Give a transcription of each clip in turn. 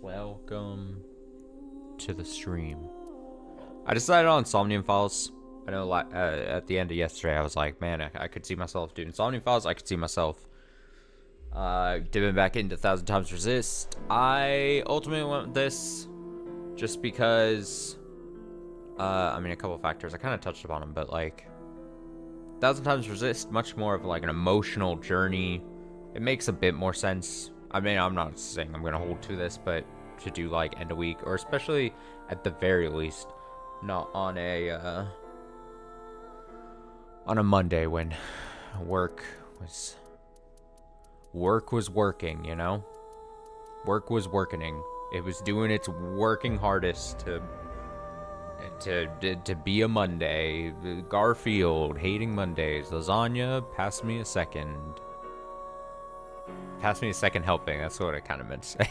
Welcome to the stream. I decided on Somnium Files. I know at the end of yesterday, I was like, man, I could see myself doing Somnium Files. I could see myself dipping back into 1,000 Times Resist. I ultimately went with this just because, I mean, a couple factors. I kind of touched upon them, but like, 1,000 Times Resist, much more of like an emotional journey. It makes a bit more sense. I mean, I'm not saying I'm gonna hold to this, but to do like end of week, or especially at the very least, not on a Monday when work was working, you know? Work was working. It was doing its working hardest to be a Monday. Garfield, hating Mondays. Lasagna, pass me a second. Pass me a second helping. That's what I kind of meant to say.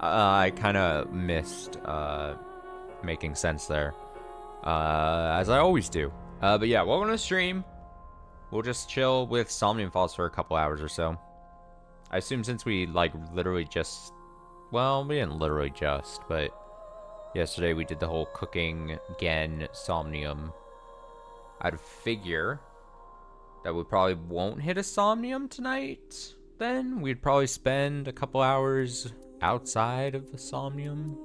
I kind of missed making sense there. As I always do. But yeah, welcome to the stream. We'll just chill with Somnium Falls for a couple hours or so. I assume since we, like, literally just... Well, we didn't literally just, but... Yesterday we did the whole cooking, Gen, Somnium. I'd figure that we probably won't hit a Somnium tonight, then. We'd probably spend a couple hours outside of the Somnium,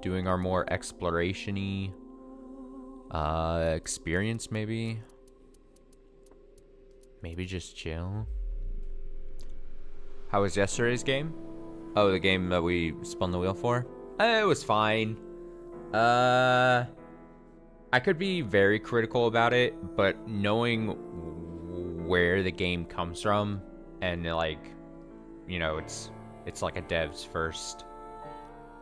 doing our more exploration-y experience, maybe. Maybe just chill. How was yesterday's game? Oh, the game that we spun the wheel for? It was fine. I could be very critical about it, but knowing where the game comes from, and like, you know, it's like a dev's first.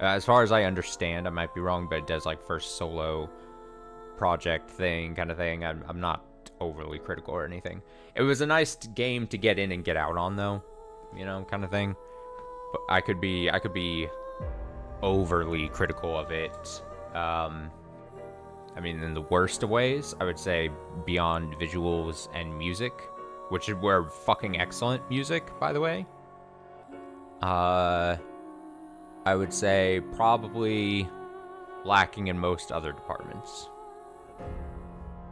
As far as I understand, I might be wrong, but it does like first solo project thing, kind of thing. I'm not overly critical or anything. It was a nice game to get in and get out on, though, you know, kind of thing. But I could be overly critical of it. I mean, in the worst of ways, I would say beyond visuals and music, which were fucking excellent music, by the way. I would say probably lacking in most other departments.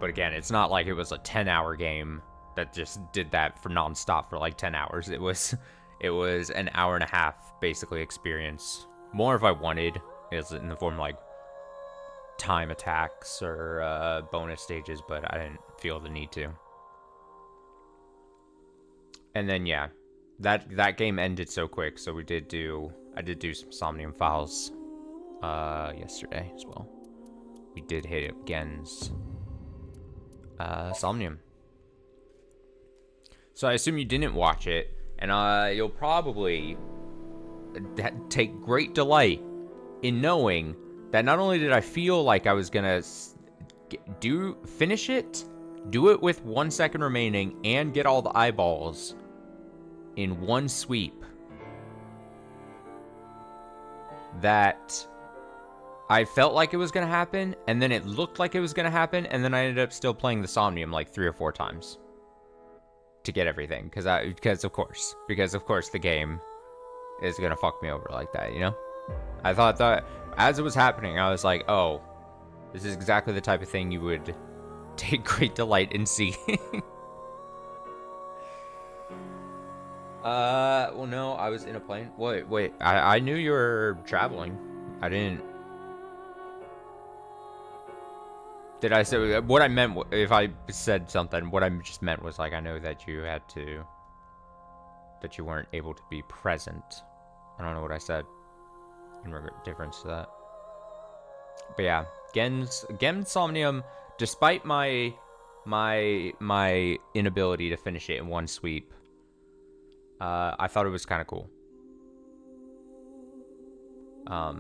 But again, it's not like it was a 10-hour game that just did that for nonstop for like 10 hours. It was an hour and a half basically experience. More if I wanted, is in the form of like time attacks or bonus stages, but I didn't feel the need to. And then yeah, that game ended so quick, so I did do some Somnium Files yesterday as well. We did hit Gen's Somnium. So I assume you didn't watch it, and you'll probably take great delight in knowing that not only did I feel like I was gonna finish it, do it with 1 second remaining, and get all the eyeballs in one sweep, that I felt like it was gonna happen, and then it looked like it was gonna happen, and then I ended up still playing the Somnium like 3 or 4 times to get everything, because of course the game is gonna fuck me over like that, you know? I thought that as it was happening, I was like, oh, this is exactly the type of thing you would take great delight in seeing. Well, no, I was in a plane. Wait, I knew you were traveling. I didn't. Did I say what I meant? If I said something, what I just meant was like, I know that you weren't able to be present. I don't know what I said in difference to that. But yeah, Gen Somnium, despite my inability to finish it in one sweep, I thought it was kind of cool. I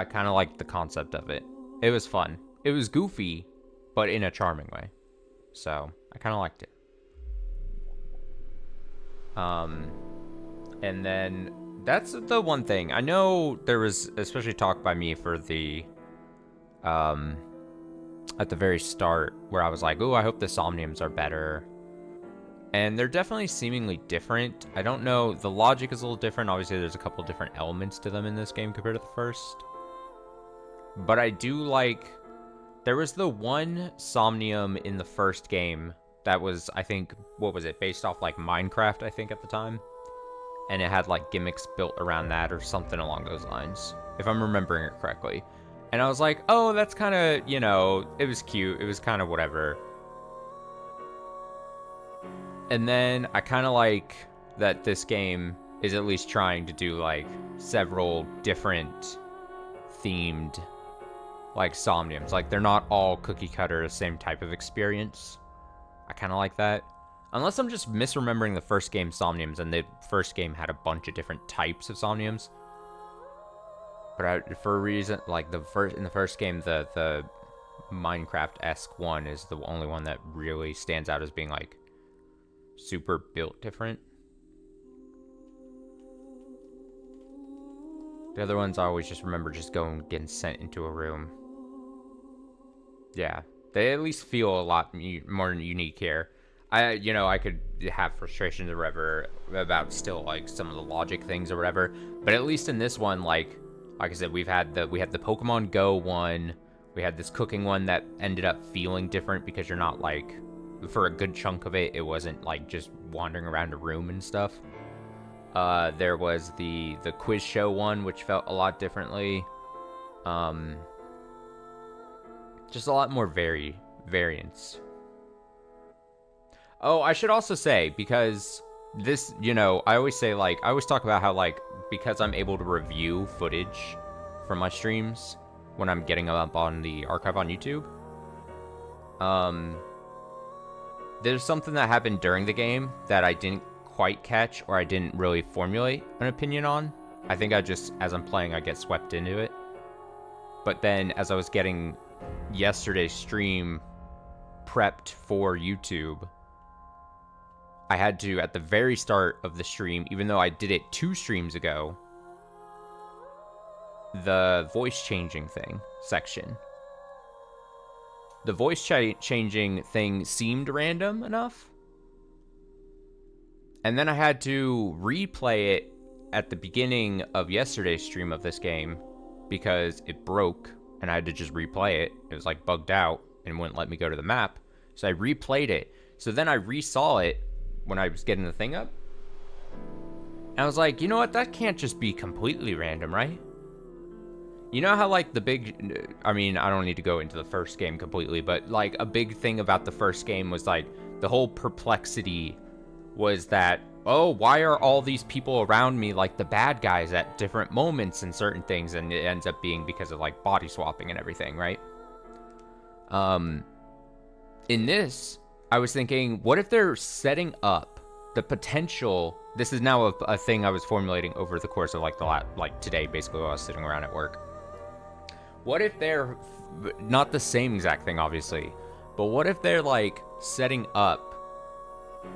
kind of liked the concept of it. It was fun. It was goofy, but in a charming way. So I kind of liked it. And then that's the one thing. I know there was especially talk by me for the at the very start where I was like, "Oh, I hope the Somniums are better." And they're definitely seemingly different. I don't know, the logic is a little different. Obviously, there's a couple different elements to them in this game compared to the first. But I do like... There was the one Somnium in the first game that was, I think, what was it? Based off, like, Minecraft, I think, at the time. And it had, like, gimmicks built around that or something along those lines, if I'm remembering it correctly. And I was like, oh, that's kind of, you know, it was cute. It was kind of whatever. And then I kind of like that this game is at least trying to do, like, several different themed, like, somniums. Like, they're not all cookie cutter, same type of experience. I kind of like that. Unless I'm just misremembering the first game somniums, and the first game had a bunch of different types of somniums. But for a reason, like, in the first game, the Minecraft-esque one is the only one that really stands out as being, like, super built different. The other ones I always just remember just going, getting sent into a room. Yeah, they at least feel a lot more unique here. I could have frustrations or whatever about still, like, some of the logic things or whatever, but at least in this one, like I said, we had the Pokemon Go one, we had this cooking one that ended up feeling different because you're not, like, for a good chunk of it, it wasn't, like, just wandering around a room and stuff. There was the quiz show one, which felt a lot differently. Just a lot more variance. Oh, I should also say, because this, you know, I always say, like, I always talk about how, like, because I'm able to review footage from my streams when I'm getting them up on the archive on YouTube, there's something that happened during the game that I didn't quite catch, or I didn't really formulate an opinion on. I think I just, as I'm playing, I get swept into it. But then, as I was getting yesterday's stream prepped for YouTube, I had to, at the very start of the stream, even though I did it 2 streams ago, the voice changing thing section. The voice changing thing seemed random enough. And then I had to replay it at the beginning of yesterday's stream of this game because it broke and I had to just replay it. It was, like, bugged out and wouldn't let me go to the map. So I replayed it. So then I resaw it when I was getting the thing up. And I was like, you know what? That can't just be completely random, right? You know how, like, the big... I mean, I don't need to go into the first game completely, but, like, a big thing about the first game was, like, the whole perplexity was that, oh, why are all these people around me, like, the bad guys at different moments and certain things? And it ends up being because of, like, body swapping and everything, right? In this, I was thinking, what if they're setting up the potential... This is now a thing I was formulating over the course of, like, today, basically, while I was sitting around at work. What if they're... Not the same exact thing, obviously. But what if they're, like, setting up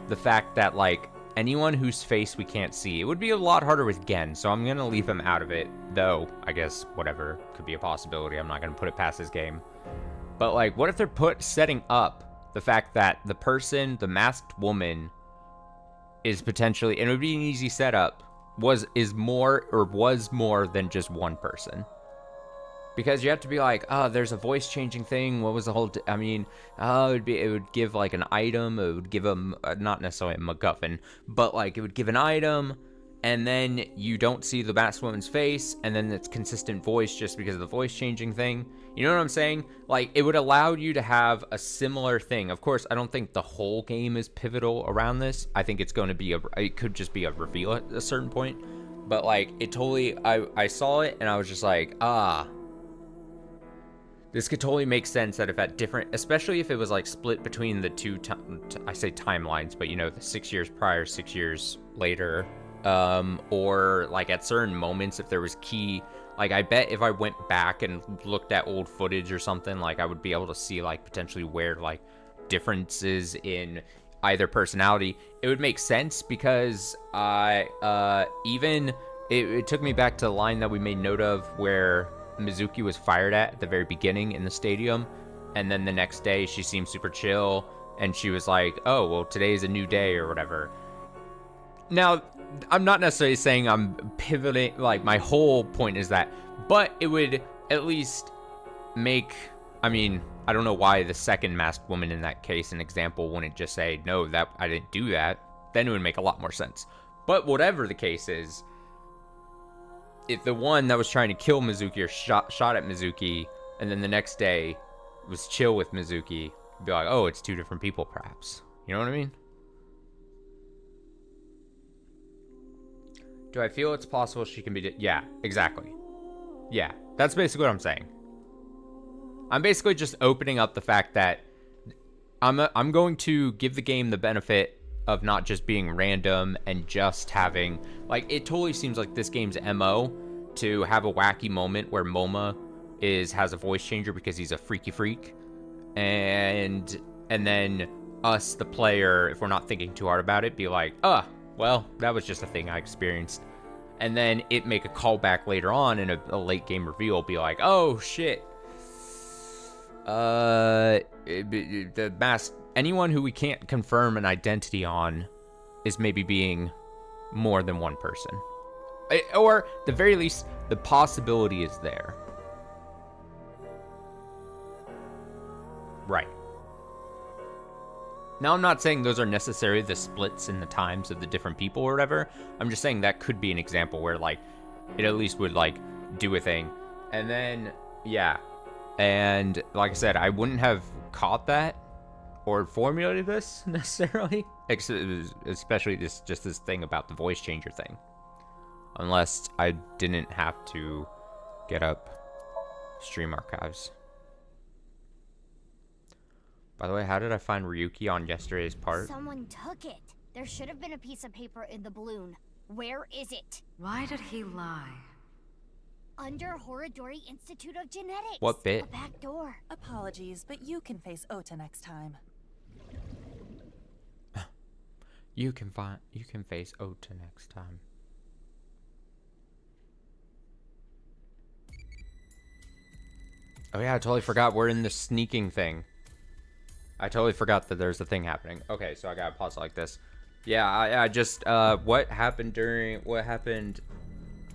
the fact that, like, anyone whose face we can't see... It would be a lot harder with Gen, so I'm gonna leave him out of it. Though, I guess, whatever. Could be a possibility. I'm not gonna put it past this game. But, like, what if they're setting up the fact that the person, the masked woman, is potentially... And it would be an easy setup. Was more than just one person. Because you have to be like, oh, there's a voice changing thing. What was the whole... it would give, like, an item. It would give them, not necessarily a MacGuffin, but, like, it would give an item, and then you don't see the masked woman's face, and then it's consistent voice just because of the voice changing thing. You know what I'm saying? Like, it would allow you to have a similar thing. Of course, I don't think the whole game is pivotal around this. I think it's going to be it could just be a reveal at a certain point. But, like, it totally... I saw it, and I was just like, this could totally make sense that if at different, especially if it was, like, split between the two, I say timelines, but, you know, the 6 years prior, 6 years later, or, like, at certain moments, if there was key, like, I bet if I went back and looked at old footage or something, like, I would be able to see, like, potentially where, like, differences in either personality, it would make sense because it took me back to the line that we made note of where Mizuki was fired at the very beginning in the stadium, and then the next day she seemed super chill, and she was like, oh, well, today's a new day or whatever. Now, I'm not necessarily saying I'm pivoting, like, my whole point is that, but it would at least make, I mean, I don't know why the second masked woman in that case, an example, wouldn't just say, no, that I didn't do that. Then it would make a lot more sense. But whatever the case is, if the one that was trying to kill Mizuki or shot at Mizuki, and then the next day was chill with Mizuki, be like, oh, it's two different people, perhaps. You know what I mean? Do I feel it's possible she can be... Yeah, exactly. Yeah, that's basically what I'm saying. I'm basically just opening up the fact that I'm going to give the game the benefit of not just being random and just having... Like, it totally seems like this game's MO to have a wacky moment where Moma has a voice changer because he's a freaky freak. And then us, the player, if we're not thinking too hard about it, be like, well, that was just a thing I experienced. And then it make a callback later on in a late game reveal, be like, oh, shit. The mask, anyone who we can't confirm an identity on is maybe being more than one person. Or, at the very least, the possibility is there. Right. Now, I'm not saying those are necessarily the splits in the times of the different people or whatever. I'm just saying that could be an example where, like, it at least would, like, do a thing. And then, yeah. And, like I said, I wouldn't have caught that or formulated this, necessarily. Especially just this thing about the voice changer thing. Unless I didn't have to get up stream archives. By the way, how did I find Ryuki on yesterday's part? Someone took it. There should have been a piece of paper in the balloon. Where is it? Why did he lie? Under Horodori Institute of Genetics. What bit? A back door. Apologies, but you can face Ota next time. You can face Ota next time. Oh yeah, I totally forgot we're in the sneaking thing. I totally forgot that there's a thing happening. Okay, so I gotta pause it like this. Yeah, I just, what happened? Are you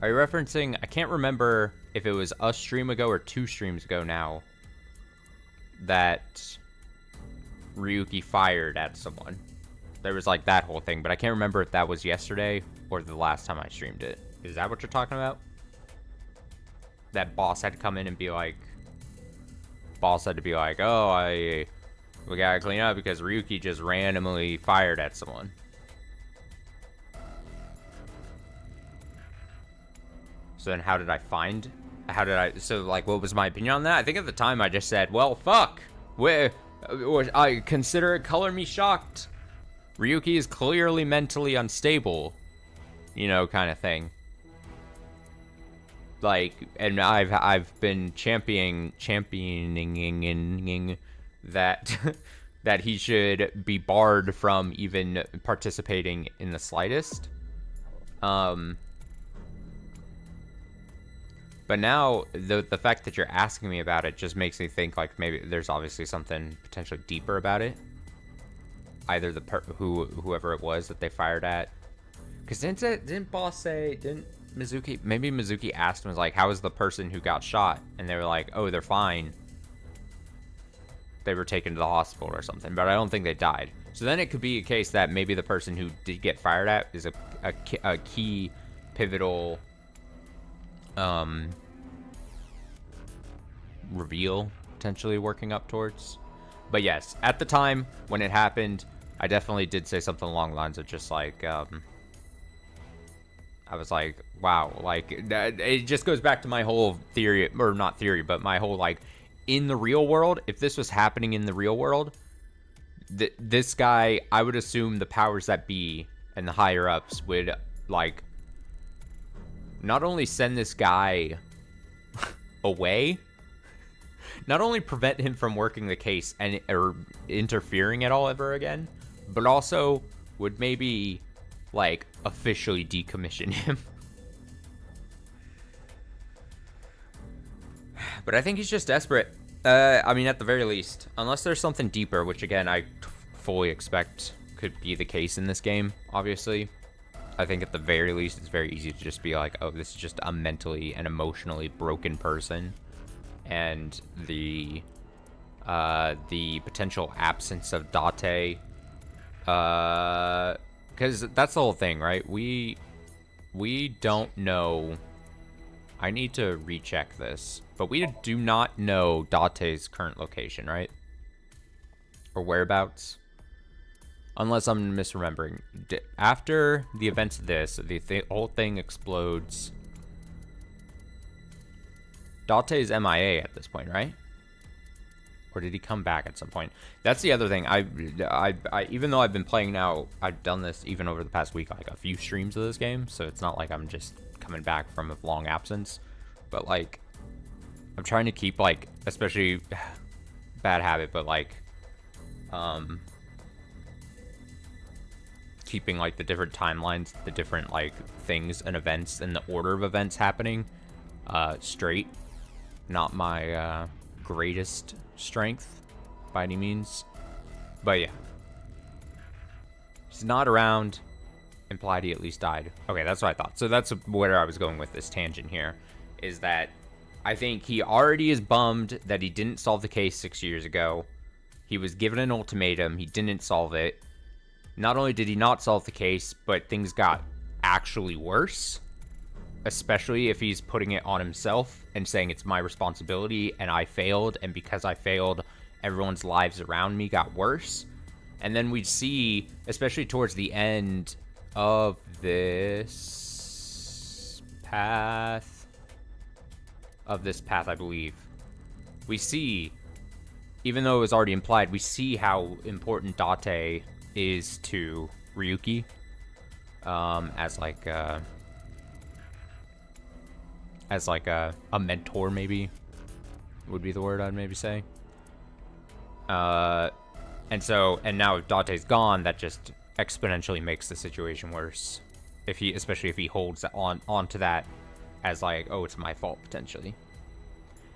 referencing, I can't remember if it was a stream ago or 2 streams ago now, that Ryuki fired at someone. There was like that whole thing, but I can't remember if that was yesterday or the last time I streamed it. Is that what you're talking about? That boss had to come in and be like, oh, we gotta clean up because Ryuki just randomly fired at someone. So then how did I so like, what was my opinion on that? I think at the time I just said, well, fuck. I consider it color me shocked. Ryuki is clearly mentally unstable. You know, kind of thing. Like, and I've been championing that that he should be barred from even participating in the slightest. But now the fact that you're asking me about it just makes me think like maybe there's obviously something potentially deeper about it. Either whoever it was that they fired at, because didn't Mizuki, maybe Mizuki asked him, was like, how is the person who got shot? And they were like, oh, they're fine. They were taken to the hospital or something, but I don't think they died. So then it could be a case that maybe the person who did get fired at is a key, pivotal reveal, potentially working up towards. But yes, at the time when it happened, I definitely did say something along the lines of just like, I was like, wow, like, it just goes back to my whole theory, or not theory, but my whole, like, in the real world, if this was happening in the real world, this guy, I would assume the powers that be and the higher ups would, like, not only send this guy away, not only prevent him from working the case or interfering at all ever again, but also would maybe, like, officially decommission him. But I think he's just desperate. I mean, at the very least, unless there's something deeper, which again, I fully expect could be the case in this game, obviously. I think at the very least, it's very easy to just be like, oh, this is just a mentally and emotionally broken person. And the potential absence of Date, because that's the whole thing, right? We don't know. I need to recheck this, but we do not know Date's current location, right? Or whereabouts. Unless I'm misremembering. After the events of this, the whole thing explodes. Date's MIA at this point, right? Or did he come back at some point? That's the other thing. I even though I've been playing now, I've done this even over the past week, like a few streams of this game, so it's not like I'm just coming back from a long absence. But like, I'm trying to keep like, especially bad habit, but like, keeping like the different timelines, the different like things and events and the order of events happening straight. Not my greatest strength by any means, but yeah, he's not around. Implied he at least died. Okay, that's what I thought. So that's where I was going with this tangent here, is that I think he already is bummed that he didn't solve the case 6 years ago. He was given an ultimatum, he didn't solve it. Not only did he not solve the case, but things got actually worse, especially if he's putting it on himself and saying it's my responsibility and I failed, and because I failed, everyone's lives around me got worse. And then we'd see, especially towards the end of this path, I believe, we see, even though it was already implied, we see how important Date is to Ryuki, as like a mentor, maybe would be the word I'd maybe say. And now if Date's gone, that just exponentially makes the situation worse. Especially if he holds onto that as like, oh, it's my fault potentially.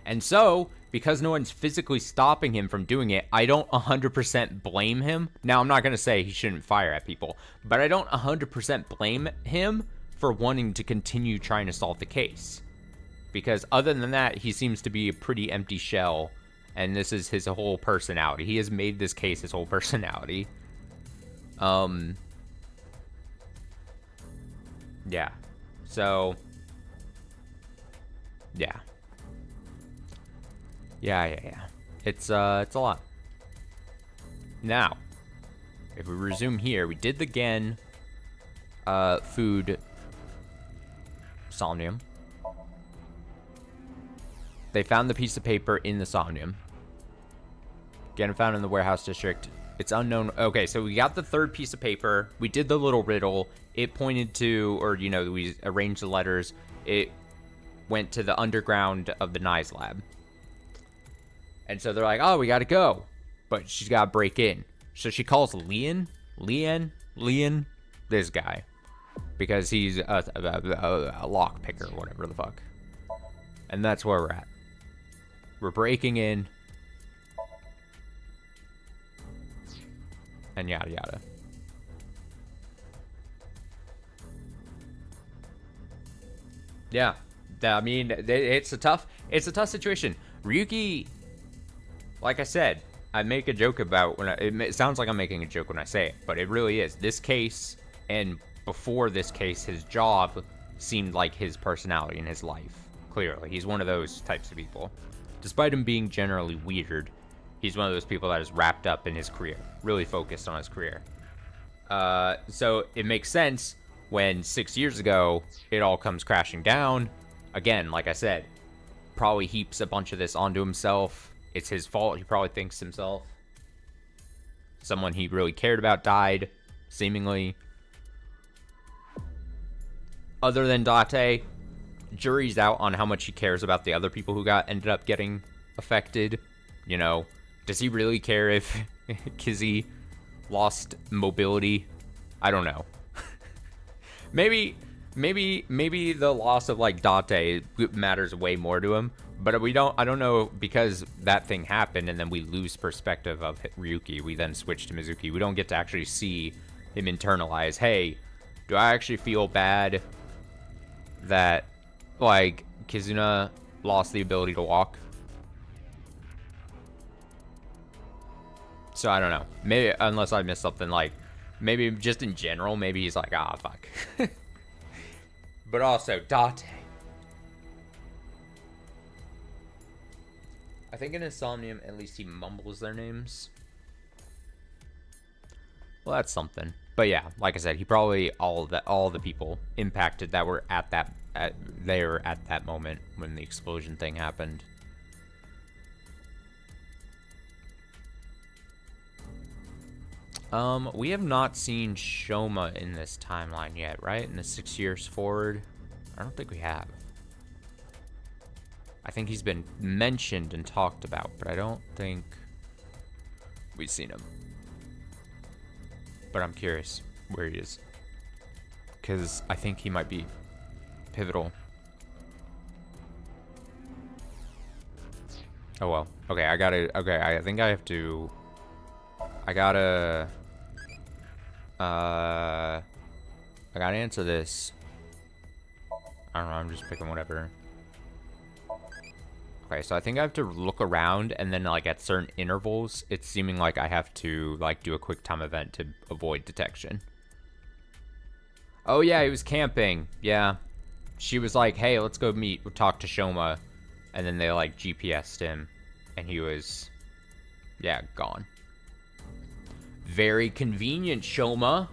And so, because no one's physically stopping him from doing it, I don't 100% blame him. Now, I'm not going to say he shouldn't fire at people, but I don't 100% blame him for wanting to continue trying to solve the case. Because other than that, he seems to be a pretty empty shell, and this is his whole personality. He has made this case his whole personality. Yeah. So, yeah. Yeah. It's a lot. Now, if we resume here, we did the Gen food Somnium. They found the piece of paper in the Somnium. Again, found in the warehouse district. It's unknown. Okay, so we got the third piece of paper. We did the little riddle. It pointed to, or, you know, we arranged the letters. It went to the underground of the Nye's lab. And so they're like, oh, we got to go. But she's got to break in. So she calls Leon, this guy. Because he's a lock picker, whatever the fuck. And that's where we're at. We're breaking in. And yada yada. Yeah. I mean, it's a tough situation. Ryuki, like I said, I make a joke about it sounds like I'm making a joke when I say it, but it really is. This case, and before this case, his job seemed like his personality in his life. Clearly, he's one of those types of people. Despite him being generally weird, he's one of those people that is wrapped up in his career, really focused on his career. So it makes sense when 6 years ago, it all comes crashing down. Again, like I said, probably heaps a bunch of this onto himself. It's his fault. He probably thinks himself. Someone he really cared about died, seemingly. Other than Date, jury's out on how much he cares about the other people who ended up getting affected. You know, does he really care if Kizzy lost mobility? I don't know. Maybe the loss of like Date matters way more to him, But I don't know, because that thing happened and then we lose perspective of Ryuki. We then switch to Mizuki. We don't get to actually see him internalize, hey, do I actually feel bad that, like, Kizuna lost the ability to walk? So I don't know. Maybe, unless I missed something, like, maybe just in general, maybe he's like, ah, fuck. But also, Date. I think in his Somnium, at least he mumbles their names. Well, that's something. But yeah, like I said, he probably all the people impacted that were at that moment when the explosion thing happened. We have not seen Shoma in this timeline yet, right? In the 6 years forward, I don't think we have. I think he's been mentioned and talked about, but I don't think we've seen him. But I'm curious where he is, because I think he might be pivotal. Oh well. Okay, I think I have to. I gotta answer this. I don't know, I'm just picking whatever. Okay, so I think I have to look around, and then, like, at certain intervals, it's seeming like I have to, like, do a quick time event to avoid detection. Oh yeah, he was camping. Yeah. She was like, hey, let's go talk to Shoma. And then they, like, GPS'd him, and he was, yeah, gone. Very convenient, Shoma.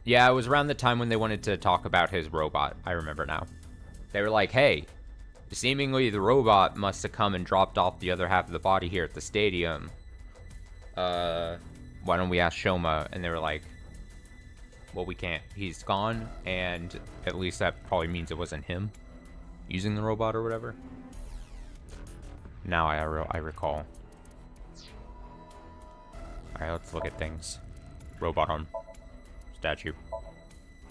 Yeah, it was around the time when they wanted to talk about his robot. I remember now. They were like, hey, seemingly the robot must have come and dropped off the other half of the body here at the stadium. Why don't we ask Shoma? And they were like, well, we can't. He's gone, and at least that probably means it wasn't him using the robot or whatever. Now I recall. Alright, let's look at things. Robot arm. Statue.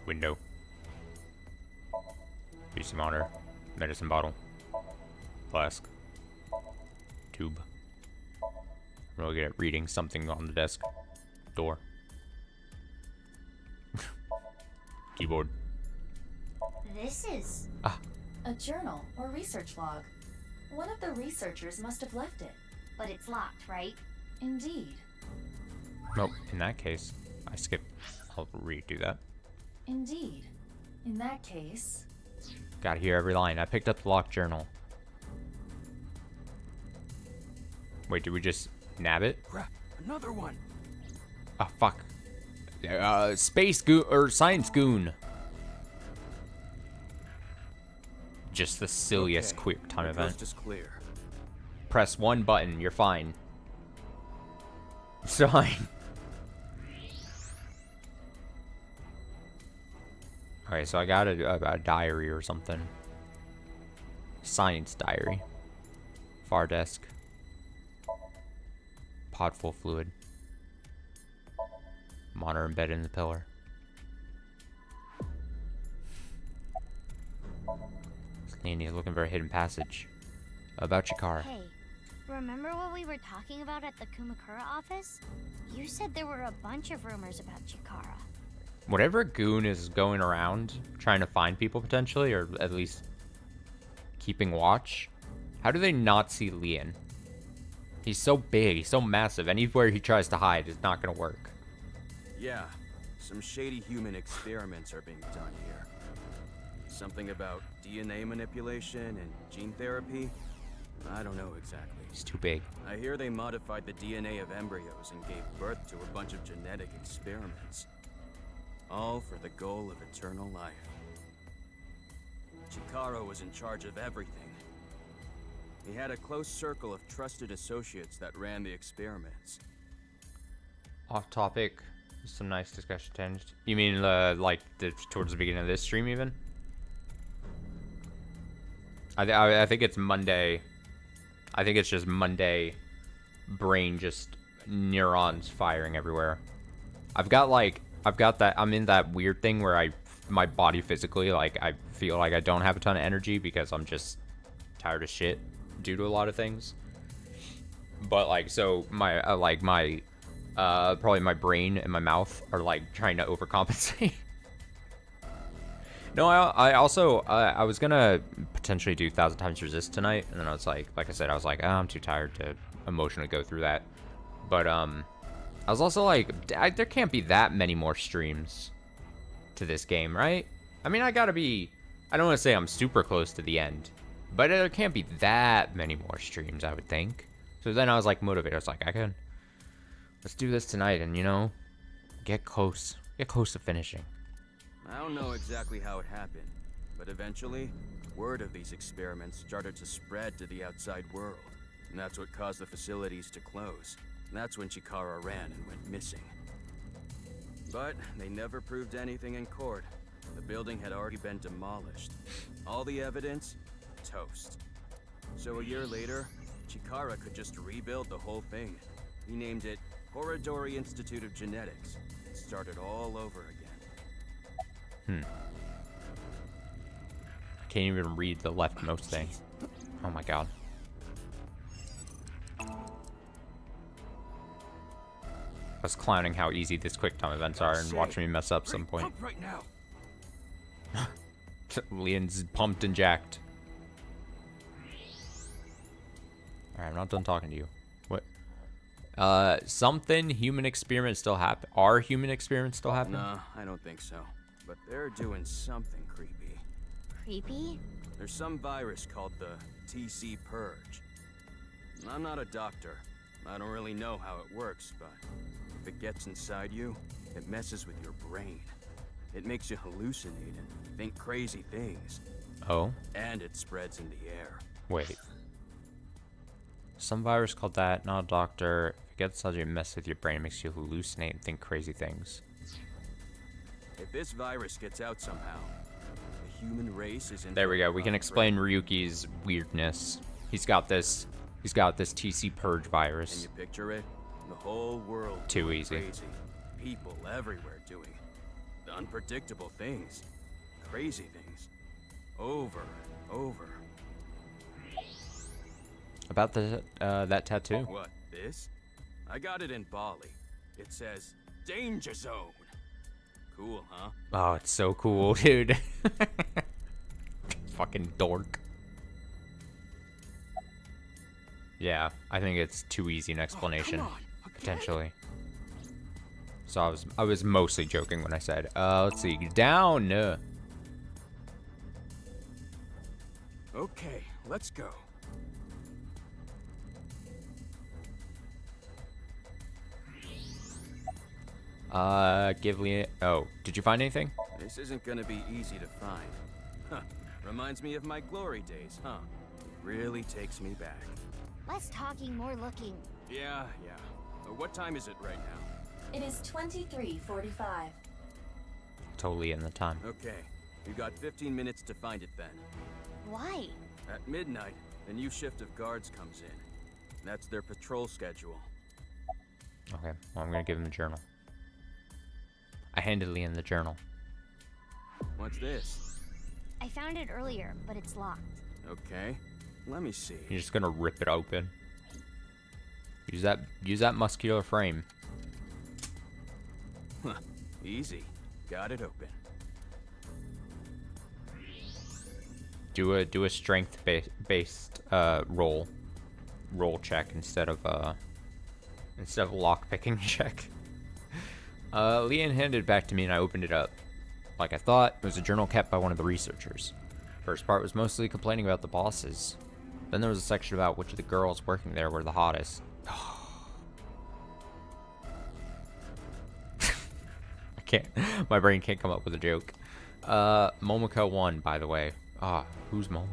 Window. PC monitor. Medicine bottle. Flask. Tube. Really good at reading something on the desk. Door. Keyboard. This is... A journal or research log. One of the researchers must have left it. But it's locked, right? Indeed. Nope, in that case, I skip. I'll redo that. Indeed. In that case... Gotta hear every line. I picked up the locked journal. Wait, did we just nab it? Crap, another one. Oh, fuck. Space goon, or science goon. Just the silliest quick time the event. coast is clear. Press one button, you're fine. It's fine. Okay, so I got a diary or something. Science diary. Far desk. Pod full fluid. Monitor embedded in the pillar. Laney's looking for a hidden passage. About Chikara. Hey, remember what we were talking about at the Kumakura office? You said there were a bunch of rumors about Chikara. Whatever goon is going around trying to find people potentially, or at least keeping watch, how do they not see Leon? He's so big, he's so massive, anywhere he tries to hide is not gonna work. Yeah, some shady human experiments are being done here. Something about DNA manipulation and gene therapy? I don't know exactly. He's too big. I hear they modified the DNA of embryos and gave birth to a bunch of genetic experiments. All for the goal of eternal life. Chikara was in charge of everything. He had a close circle of trusted associates that ran the experiments. Off topic, some nice discussion tangent. You mean like towards the beginning of this stream even? I think it's Monday. I think it's just Monday brain just neurons firing everywhere. I've got that, I'm in that weird thing where my body physically, like, I feel like I don't have a ton of energy because I'm just tired of shit due to a lot of things. But like, so my probably my brain and my mouth are like trying to overcompensate. No, I also I was gonna potentially do 1,000 Times Resist tonight, and then I was like I said, I was like, oh, I'm too tired to emotionally go through that. But I was also like, there can't be that many more streams to this game, right? I mean, I don't want to say I'm super close to the end, but there can't be that many more streams, I would think. So then I was like motivated. I was like, let's do this tonight, and you know, get close to finishing. I don't know exactly how it happened, but eventually, word of these experiments started to spread to the outside world. And that's what caused the facilities to close. And that's when Chikara ran and went missing. But they never proved anything in court. The building had already been demolished. All the evidence, toast. So a year later, Chikara could just rebuild the whole thing. He named it Horodori Institute of Genetics. It started all over again. I can't even read the leftmost thing. Oh my god. I was clowning how easy this quick time events are and watching me mess up some point. Right now. Leon's pumped and jacked. Alright, I'm not done talking to you. What? Something human experiments still happen. Are human experiments still happening? No, I don't think so. But they're doing something creepy. Creepy? There's some virus called the TC Purge. I'm not a doctor. I don't really know how it works, but if it gets inside you, it messes with your brain. It makes you hallucinate and think crazy things. Oh? And it spreads in the air. Wait. Some virus called that, not a doctor. If it gets inside you, it messes with your brain, it makes you hallucinate and think crazy things. If this virus gets out somehow, the human race is in. There we go. We can explain Ryuki's weirdness. He's got this TC Purge virus. Can you picture it? The whole world. Too easy. Crazy. People everywhere doing unpredictable things, crazy things, over and over. About the that tattoo. What? This? I got it in Bali. It says "Danger Zone." Cool, huh? Oh, it's so cool, dude. Fucking dork. Yeah, I think it's too easy an explanation, potentially. So I was mostly joking when I said, let's see, down. Okay, let's go. Give Leon. Oh, did you find anything? This isn't gonna be easy to find. Huh. Reminds me of my glory days, huh? It really takes me back. Less talking, more looking. Yeah. What time is it right now? It is 23:45. Totally in the time. Okay, you got 15 minutes to find it then. Why? At midnight, a new shift of guards comes in. That's their patrol schedule. Okay, well, I'm gonna give him the journal. I handed Leon the journal. What's this? I found it earlier, but it's locked. Okay, let me see. You're just gonna rip it open. Use that muscular frame. Huh, easy. Got it open. Do a strength based roll check instead of lock picking check. Leon handed it back to me and I opened it up. Like I thought, it was a journal kept by one of the researchers. First part was mostly complaining about the bosses. Then there was a section about which of the girls working there were the hottest. I can't. My brain can't come up with a joke. Momoko won, by the way. Who's Momoko?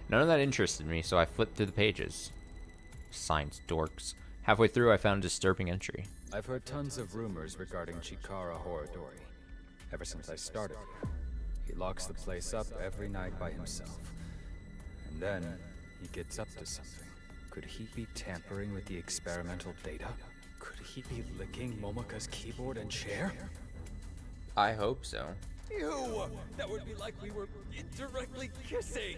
None of that interested me, so I flipped through the pages. Science dorks. Halfway through, I found a disturbing entry. I've heard tons of rumors regarding Chikara Horodori. Ever since I started here, he locks the place up every night by himself. And then, he gets up to something. Could he be tampering with the experimental data? Could he be licking Momoka's keyboard and chair? I hope so. Ew! That would be like we were indirectly kissing!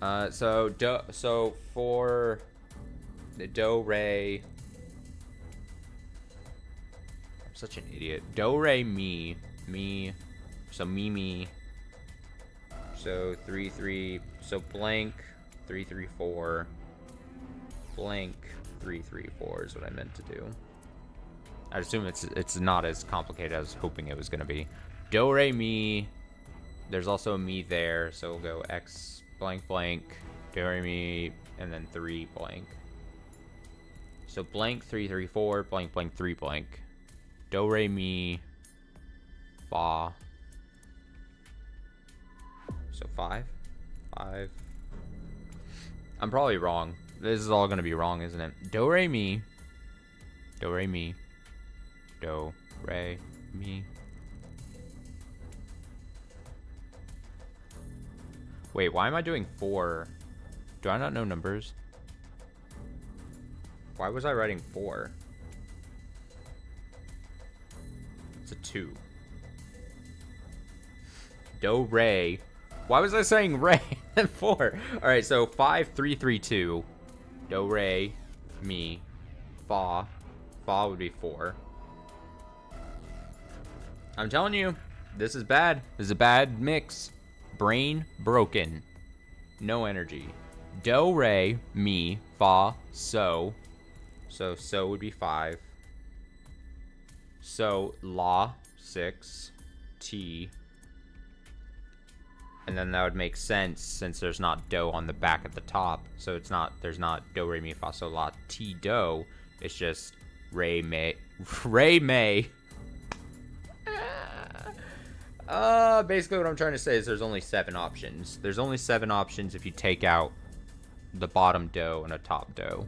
So for the do re, I'm such an idiot. Do re mi mi, so mi. So 3 3. So blank 3 3 4. Blank 3 3 4 is what I meant to do. I assume it's not as complicated as I was hoping it was gonna be. Do re mi. There's also a mi there, so we'll go x blank blank, do re mi, and then 3 blank. So blank 3 3 4 blank blank 3 blank. Do re mi fa. So 5. I'm probably wrong. This is all gonna be wrong, isn't it? Do re mi. Do re mi. Do re mi. Wait, why am I doing 4? Do I not know numbers? Why was I writing 4? It's a 2. Do re. Why was I saying re and 4? All right, so 5 3 3 2. Do re mi fa. Fa would be 4. I'm telling you, this is bad. This is a bad mix. Brain broken. No energy. Do re mi fa so. So would be 5. So la 6 t. And then that would make sense since there's not do on the back at the top. So it's not, there's not do re mi fa so la ti do. It's just re me. Basically what I'm trying to say is there's only 7 options. There's only 7 options if you take out the bottom do and a top do.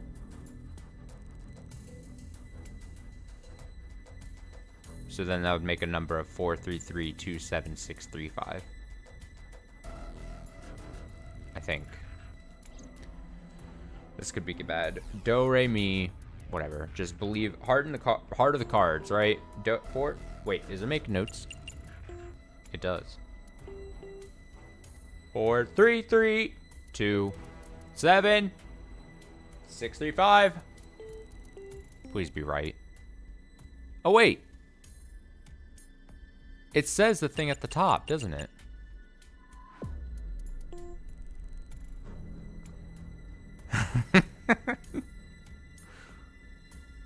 So then that would make a number of 4 3 3 2 7 6 3 5. I think. This could be bad. Do re mi, whatever. Just believe. Heart of the cards, right? Do 4. Wait, does it make notes? It does. 4 3 3 2 7 6 3 5. Please be right. Oh wait. It says the thing at the top, doesn't it?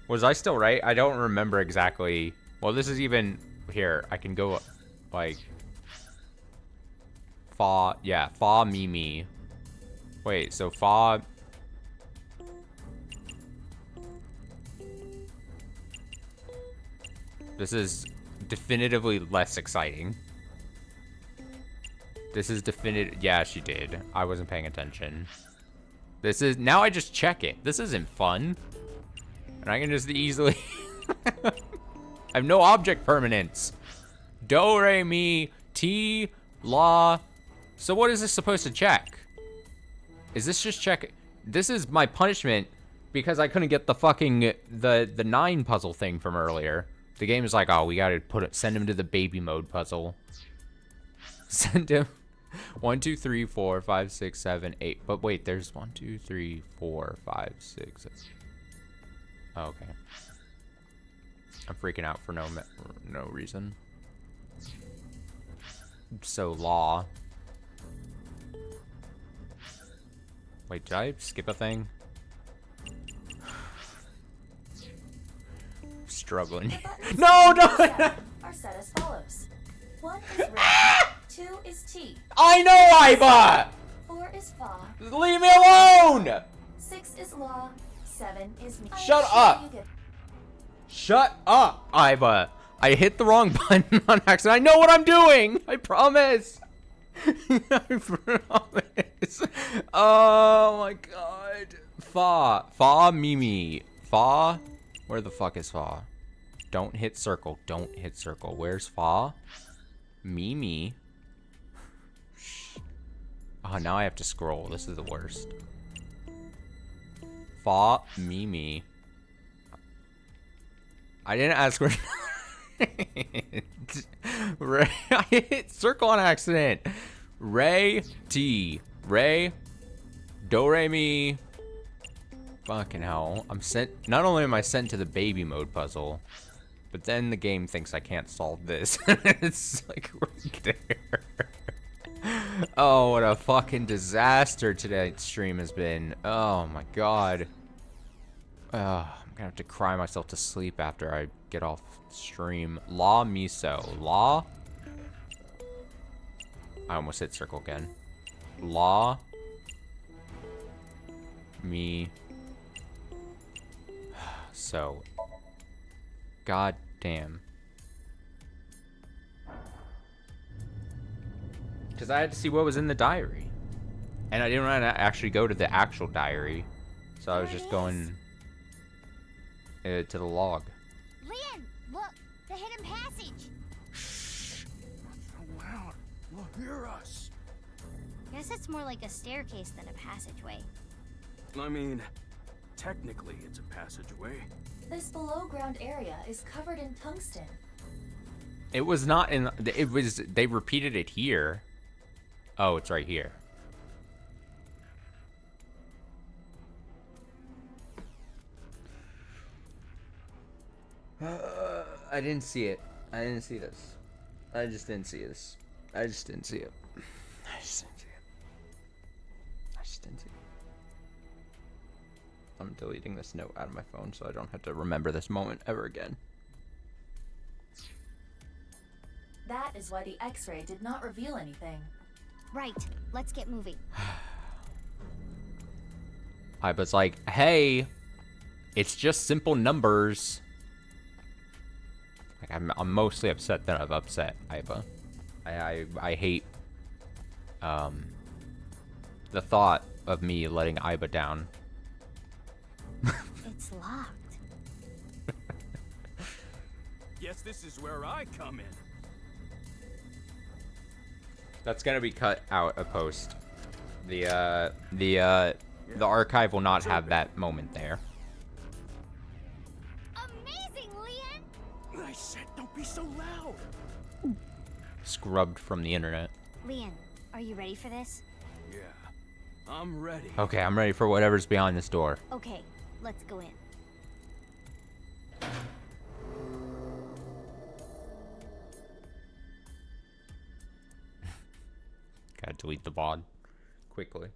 Was I still right? I don't remember exactly. Well, this is even here. I can go like fa. Yeah, fa mi mi. Wait, so fa. This is definitively less exciting. This is definitive. Yeah, she did. I wasn't paying attention. This is, now I just check it. This isn't fun. And I can just easily, I have no object permanence. Do, re, mi, ti, la. So what is this supposed to check? Is this just check? This is my punishment because I couldn't get the fucking, the 9 puzzle thing from earlier. The game is like, oh, we gotta send him to the baby mode puzzle. Send him. 1 2 3 4 5 6 7 8. But wait, there's 1 2 3 4 5 6 7. Oh, okay. I'm freaking out for no reason. So law. Wait, did I skip a thing? Struggling. No. Are set as follows. 1 is red. 2 is T. I know, Iba! 4 is fa. Leave me alone! 6 is la. 7 is me. Shut up! Shut up, Iba. I hit the wrong button on accident. I know what I'm doing. I promise. I promise. Oh my god. Fa, Mimi. Fa. Where the fuck is Fa? Don't hit circle. Don't hit circle. Where's Fa? Mimi. Oh, now I have to scroll. This is the worst. Fa, Mimi. I didn't ask where. I hit circle on accident. Ray T. Ray Do re mi. Fucking hell. I'm sent. Not only am I sent to the baby mode puzzle, but then the game thinks I can't solve this. It's like right there. Oh, what a fucking disaster today's stream has been. Oh my god. I'm gonna have to cry myself to sleep after I get off stream. La miso. La? I almost hit circle again. La. Me. So. God damn. Because I had to see what was in the diary. And I didn't want to actually go to the actual diary. So I was just going to the log. Leon, look, the hidden passage. Shh. Not so loud. We'll hear us. Guess it's more like a staircase than a passageway. I mean, technically it's a passageway. This below-ground area is covered in tungsten. It was not in. It was. They repeated it here. Oh, it's right here. I didn't see it. I didn't see this. I just didn't see this. I just didn't see it. I just didn't see it. I just didn't see it. I'm deleting this note out of my phone so I don't have to remember this moment ever again. That is why the X-ray did not reveal anything. Right, let's get moving. Iba's like, hey, it's just simple numbers. Like, I'm mostly upset that I've upset Iba. I hate the thought of me letting Iba down. It's locked. Guess this is where I come in. That's gonna be cut out of post. The archive will not have that moment there. Amazing, Leon! I said don't be so loud. Scrubbed from the internet. Leon, are you ready for this? Yeah, I'm ready. Okay, I'm ready for whatever's behind this door. Okay, let's go in. Gotta delete the VOD quickly.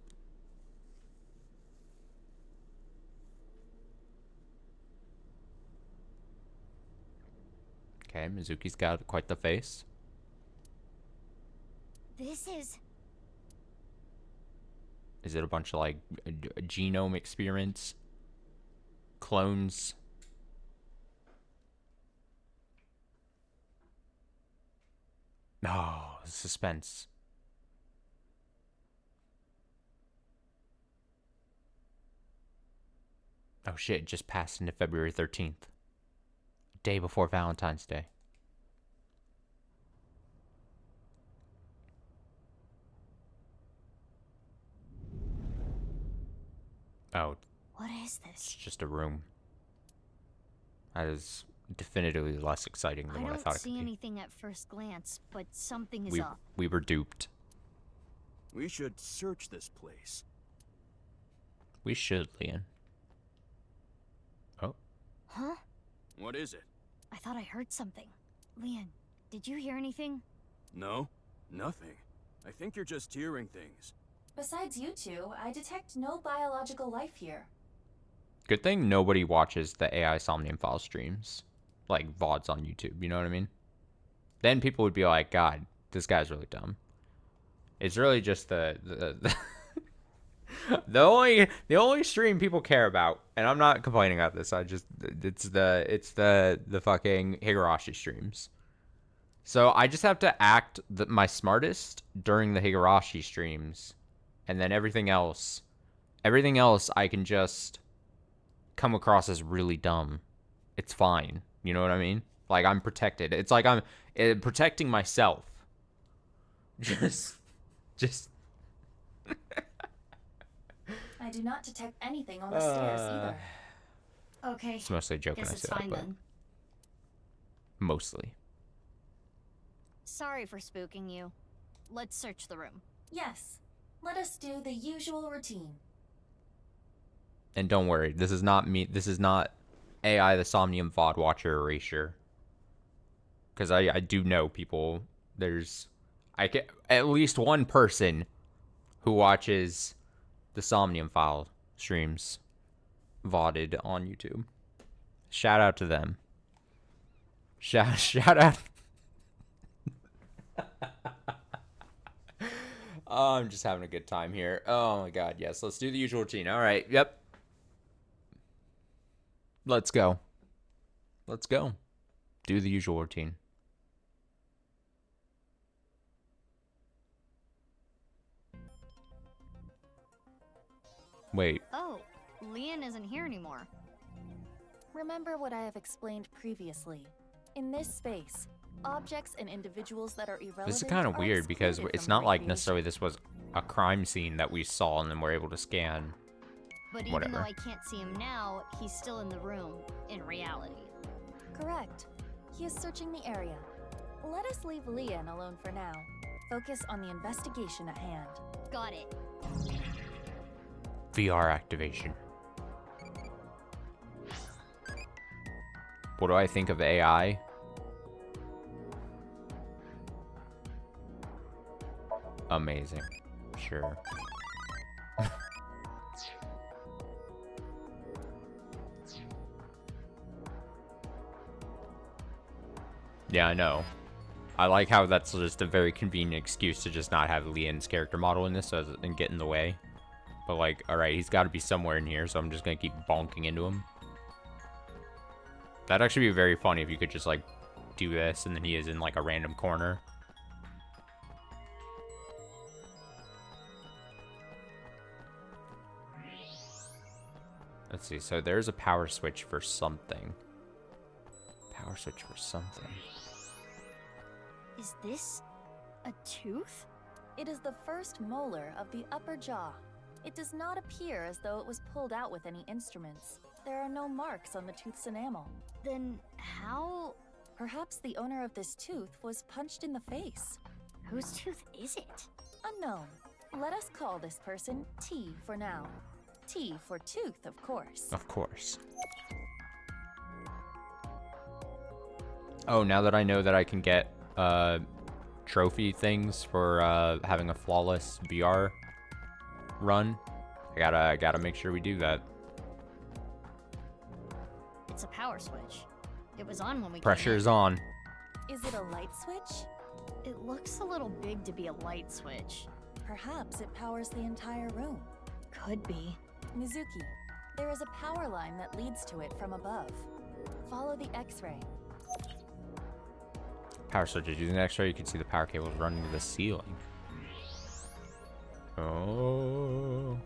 Okay, Mizuki's got quite the face. This is... Is it a bunch of, like, a genome experiments? Clones? No, suspense. Oh shit, it just passed into February 13th. Day before Valentine's Day. Oh, What is it's this? just a room. That is definitively less exciting than I what I don't thought it could see be. anything at first glance, but something is up. We were duped. We should search this place. We should, Leon. Oh. Huh? What is it? I thought I heard something. Leon, did you hear anything? No, nothing. I think you're just hearing things. Besides you two, I detect no biological life here. Good thing nobody watches the AI Somnium File streams. Like, VODs on YouTube, you know what I mean? Then people would be like, God, this guy's really dumb. It's really just the only stream people care about, and I'm not complaining about this. It's the fucking Higurashi streams. So I just have to act my smartest during the Higurashi streams, and then everything else I can just come across as really dumb. It's fine. You know what I mean? Like, I'm protected. It's like I'm protecting myself. Just. I do not detect anything on the stairs either. Okay. It's mostly a joke when Guess I it's say that, fine but then. mostly. Sorry for spooking you. Let's search the room. Yes. Let us do the usual routine. And don't worry, this is not me. This is not AI, the Somnium VOD watcher erasure. Because I do know people. There's at least one person who watches the Somnium file streams VODed on YouTube. Shout out to them. Shout out. Oh, I'm just having a good time here. Oh my god, yes. Let's do the usual routine. All right. Yep. Let's go. Let's go. Do the usual routine. Wait. Oh, Leon isn't here anymore. Remember what I have explained previously. In this space, objects and individuals that are irrelevant. This is kind of are weird because excluded it's from not like recreation. necessarily this was a crime scene that we saw and then we're able to scan. But even Whatever. though I can't see him now, he's still in the room, in reality. Correct. He is searching the area. Let us leave Leon alone for now. Focus on the investigation at hand. Got it. VR activation. What do I think of AI? Amazing. Sure. Yeah, I know. I like how that's just a very convenient excuse to just not have Leon's character model in this and get in the way. But like, alright, he's got to be somewhere in here, so I'm just going to keep bonking into him. That'd actually be very funny if you could just like do this and then he is in like a random corner. Let's see, so there's a power switch for something. Power switch for something. Is this a tooth? It is the first molar of the upper jaw. It does not appear as though it was pulled out with any instruments. There are no marks on the tooth's enamel. Then how... Perhaps the owner of this tooth was punched in the face. Whose tooth is it? Unknown. Let us call this person T for now. T for tooth, of course. Of course. Oh, now that I know that I can get trophy things for having a flawless VR run, I gotta make sure we do that. It's a power switch. It was on when we Pressure came is on. Is it a light switch? in. It looks a little big to be a light switch. Perhaps it powers the entire room. Could be. Mizuki, there is a power line that leads to it from above. Follow the X-ray. Power switches. Using the X-ray, you can see the power cables running to the ceiling. Oh.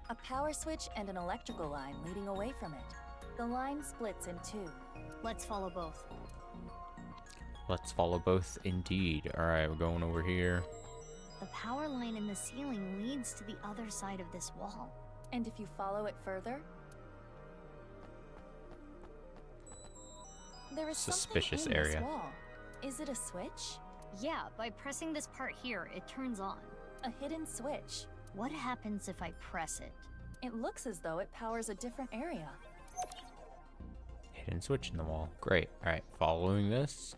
A power switch and an electrical line leading away from it. The line splits in two. Let's follow both. Let's follow both indeed. Alright, we're going over here. The power line in the ceiling leads to the other side of this wall. And if you follow it further, there is Suspicious something in area. this wall. Is it a switch? Yeah, by pressing this part here, it turns on. A hidden switch. What happens if I press it? It looks as though it powers a different area. Hidden switch in the wall. Great. Alright, following this.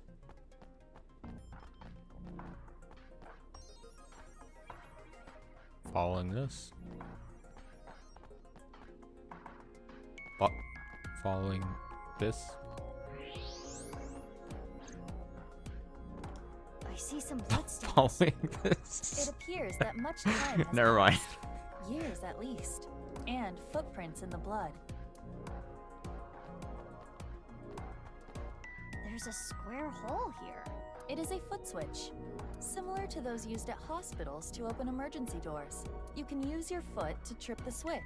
Following this. Following this. I see some bloodstains. Following It this. appears that much time has Never mind. passed. Years at least. And footprints in the blood. There's a square hole here. It is a foot switch, similar to those used at hospitals to open emergency doors. You can use your foot to trip the switch,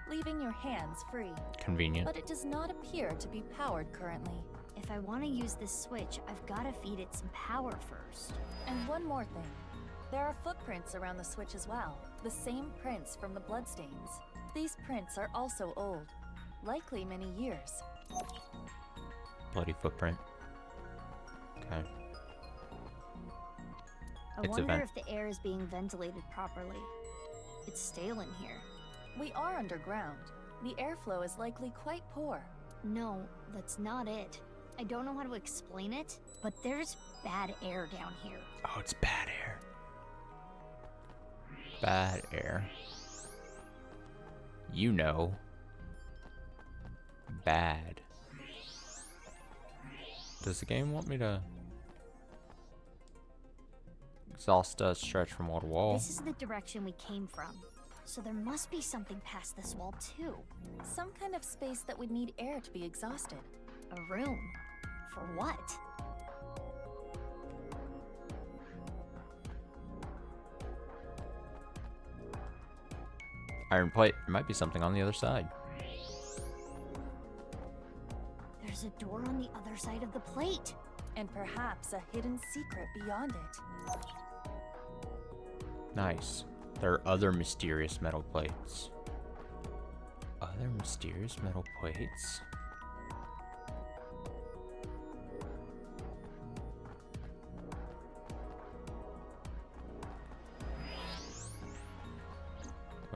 leaving your hands free. Convenient. But it does not appear to be powered currently. If I want to use this switch, I've got to feed it some power first. And one more thing. There are footprints around the switch as well, the same prints from the bloodstains. These prints are also old, likely many years. Bloody footprint. Okay. I It's a wonder vent. if the air is being ventilated properly. It's stale in here. We are underground. The airflow is likely quite poor. No, that's not it. I don't know how to explain it, but there's bad air down here. Oh, it's bad air. Bad air. You know. Bad. Does the game want me to exhaust a stretch from wall to wall? This is the direction we came from. So there must be something past this wall too. Some kind of space that would need air to be exhausted. A room. For what? Iron plate. There might be something on the other side. There's a door on the other side of the plate. And perhaps a hidden secret beyond it. Nice. There are other mysterious metal plates. Other mysterious metal plates?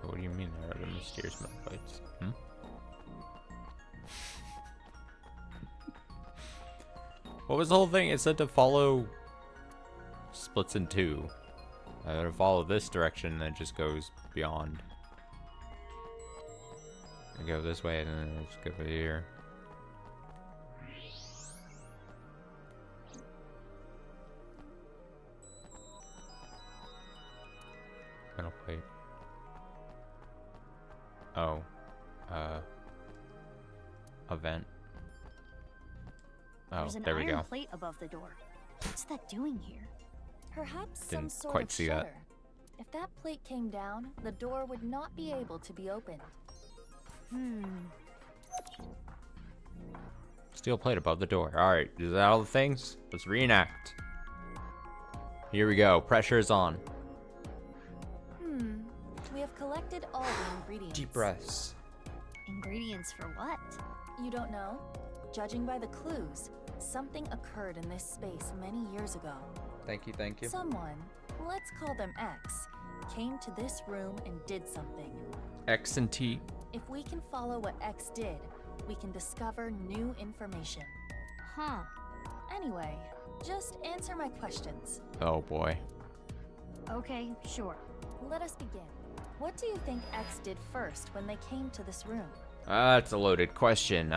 What do you mean there are other mysterious metal plates? What was the whole thing? It said to follow splits in two. To follow this direction and it just goes beyond. I go this way and then I just go over here. Metal plate. Oh. A vent. Oh, There's an there we iron go. plate above the door. What's that doing here? Perhaps Didn't some sort quite of see that. shutter. If that plate came down, the door would not be able to be opened. Steel plate above the door. Alright, is that all the things? Let's reenact. Here we go. Pressure is on. We have collected all the ingredients. Deep breaths. Ingredients for what? You don't know? Judging by the clues, something occurred in this space many years ago. Thank you, thank you. Someone, let's call them X, came to this room and did something. X and T. If we can follow what X did, we can discover new information. Huh. Anyway, just answer my questions. Oh boy. Okay, sure. Let us begin. What do you think X did first when they came to this room? That's a loaded question.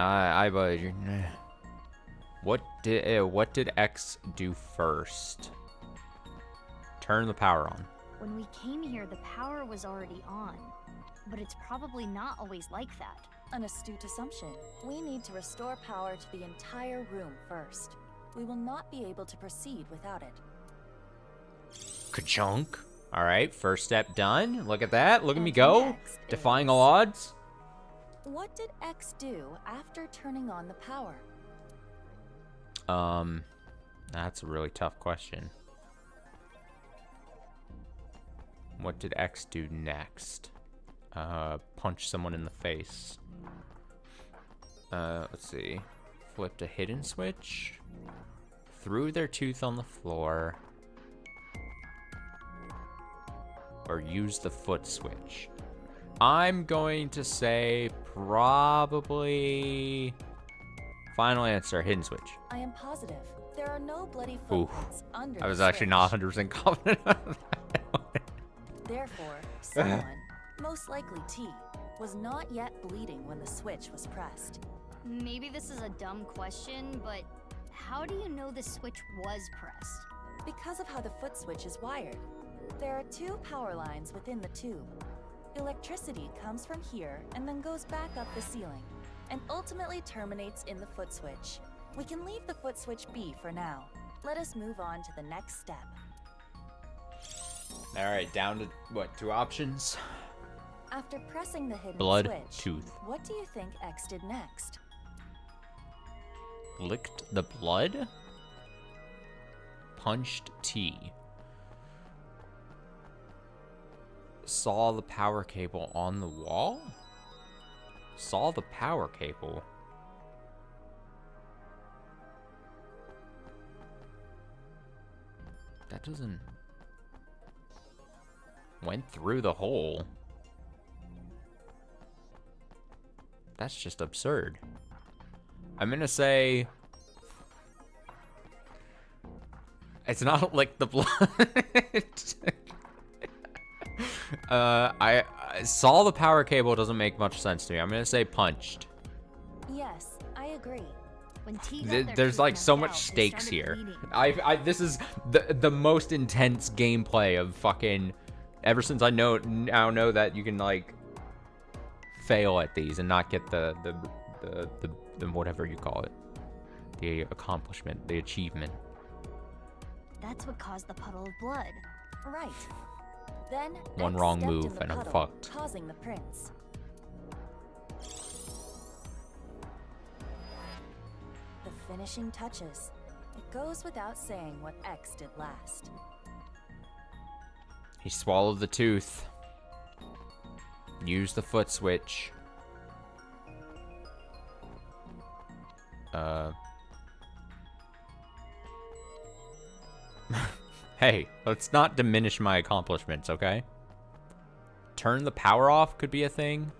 What did X do first? Turn the power on. When we came here, the power was already on. But it's probably not always like that. An astute assumption. We need to restore power to the entire room first. We will not be able to proceed without it. Ka-chunk. Alright, first step done. Look at that. Look at me And go. next Defying is- all odds. What did X do after turning on the power? That's a really tough question. What did X do next? Punch someone in the face. Let's see. Flipped a hidden switch. Threw their tooth on the floor. Or used the foot switch. I'm going to say probably... Final answer, hidden switch. I am positive. There are no bloody Oof. footprints under I was the actually switch. not 100% confident of that. Therefore, someone, most likely T, was not yet bleeding when the switch was pressed. Maybe this is a dumb question, but how do you know the switch was pressed? Because of how the foot switch is wired. There are two power lines within the tube. Electricity comes from here and then goes back up the ceiling, and ultimately terminates in the foot switch. We can leave the foot switch be for now. Let us move on to the next step. Alright, down to, what, 2 options? After pressing the hidden Blood, switch, tooth. what do you think X did next? Licked the blood? Punched T. Saw the power cable on the wall? Saw the power cable? That doesn't... Went through the hole. That's just absurd. I'm gonna say it's not like the blood. I saw the power cable doesn't make much sense to me. I'm gonna say punched. Yes, I agree. When T got their There's tooth like so knocked much out, they stakes started here. bleeding. This is the most intense gameplay of fucking ever since I now know that you can like fail at these and not get the whatever you call it, the accomplishment, the achievement. That's what caused the puddle of blood. Right. Then One X wrong stepped move in the and I'm puddle, fucked. causing the prints. The finishing touches. It goes without saying what X did last. He swallowed the tooth. Used the foot switch. Hey, let's not diminish my accomplishments, okay? Turn the power off could be a thing.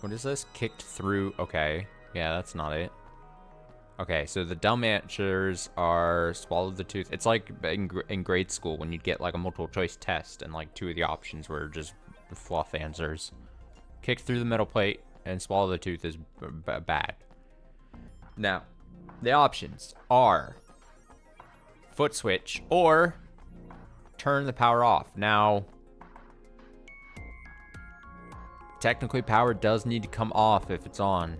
What is this? Kicked through. Okay. Yeah, that's not it. Okay, so the dumb answers are swallowed the tooth. It's like in grade school when you'd get like a multiple choice test and like 2 of the options were just fluff answers. Kick through the metal plate and swallow the tooth is bad. Now, the options are foot switch or turn the power off. Now, technically power does need to come off if it's on.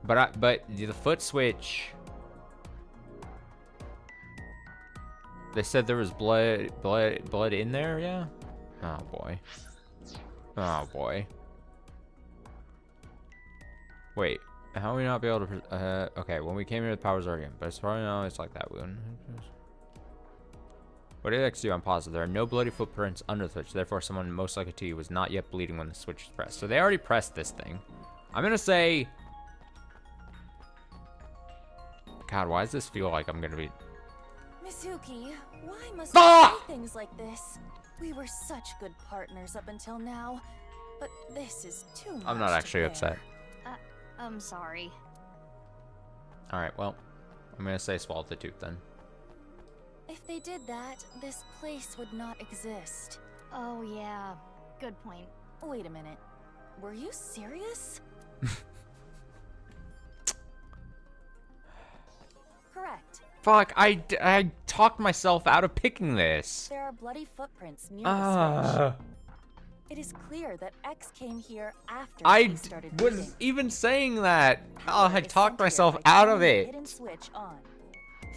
But the foot switch. They said there was blood in there, yeah? Oh boy. Oh boy. Wait, how are we not be able to, okay, when we came here, the power's already in, but it's probably not always like that, wound. What did X do? I'm positive. There are no bloody footprints under the switch, therefore someone most likely to you was not yet bleeding when the switch was pressed. So they already pressed this thing. I'm gonna say... God, why does this feel like I'm gonna be... Mizuki, why must Ah! you say things like this? We were such good partners up until now, but this is too much. I'm not to actually bear. upset. I'm sorry. Alright, well, I'm gonna say swallow the tooth then. If they did that, this place would not exist. Oh yeah, good point. Wait a minute. Were you serious? Correct. Fuck, I talked myself out of picking this. There are bloody footprints near the switch. Ah. It is clear that X came here after I she started was bleeding. even saying that. Oh, Power I is talked sent here myself by out of turning the it. hidden switch on.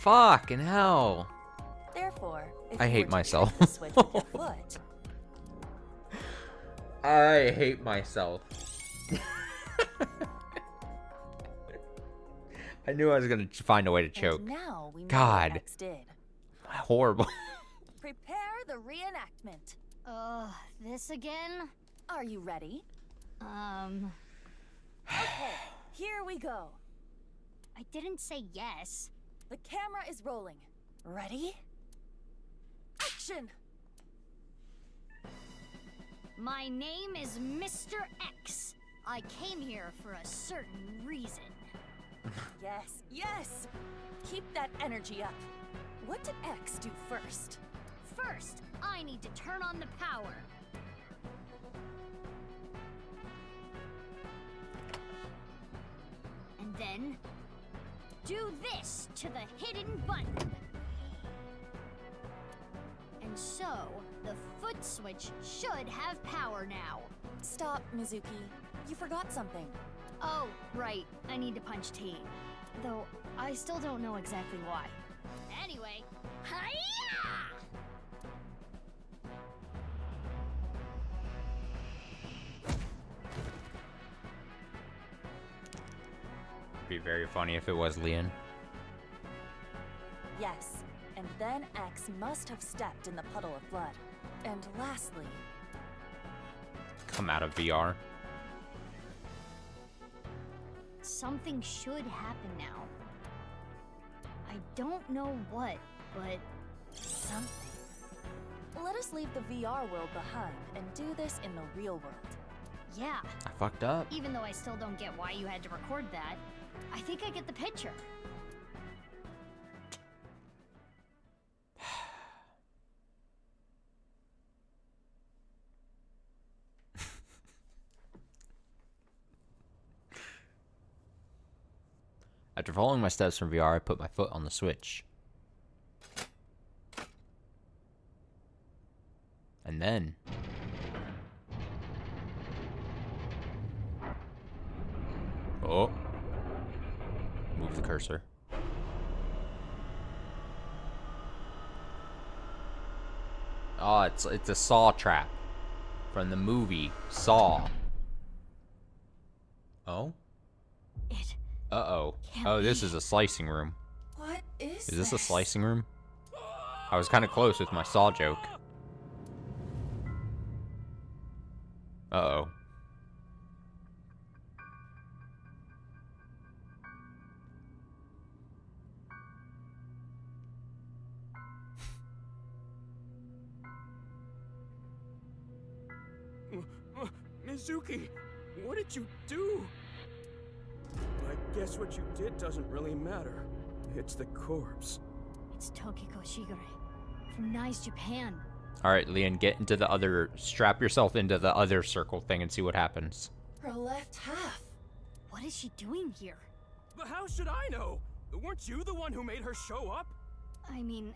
Fucking hell. Therefore, if I you hate were to myself. trick the switch with your foot, I hate myself. I knew I was gonna find a way to choke. and now we know God. what X did. Horrible. Prepare the reenactment. This again? Are you ready? Okay, here we go. I didn't say yes. The camera is rolling. Ready? Action! My name is Mr. X. I came here for a certain reason. Yes, yes! Keep that energy up. What did X do first? First, I need to turn on the power. And then, do this to the hidden button. And so, the foot switch should have power now. Stop, Mizuki. You forgot something. Oh, right. I need to punch T. Though, I still don't know exactly why. Anyway, hi-ya! Be very funny if it was Leon. Yes, and then X must have stepped in the puddle of blood. And lastly, Come out of VR. Something should happen now. I I don't know what, but Something. Let us leave the VR world behind and do this in the real world. yeah. I fucked up. Even though I still don't get why you had to record that, I think I get the picture. After following my steps from VR, I put my foot on the switch. And then... Oh. Move the cursor. Oh, it's a Saw trap. From the movie Saw. Oh? It Uh-oh. can't Oh, this be. is a slicing room. What is Is this a slicing room? I was kind of close with my Saw joke. Uh-oh. Mizuki, what did you do? I guess what you did doesn't really matter. It's the corpse. It's Tokiko Shigure from Nice, Japan. Alright, Leon, get into the other... Strap yourself into the other circle thing and see what happens. her left half? What is she doing here? But how should I know? Weren't you the one who made her show up? I mean,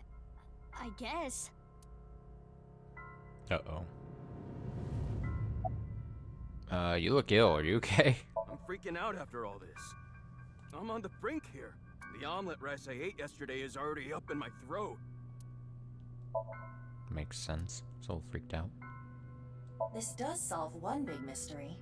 I guess. Uh-oh. You look ill. Are you okay? I'm freaking out after all this. I'm on the brink here. The omelet rice I ate yesterday is already up in my throat. Makes sense. So freaked out. This does solve one big mystery.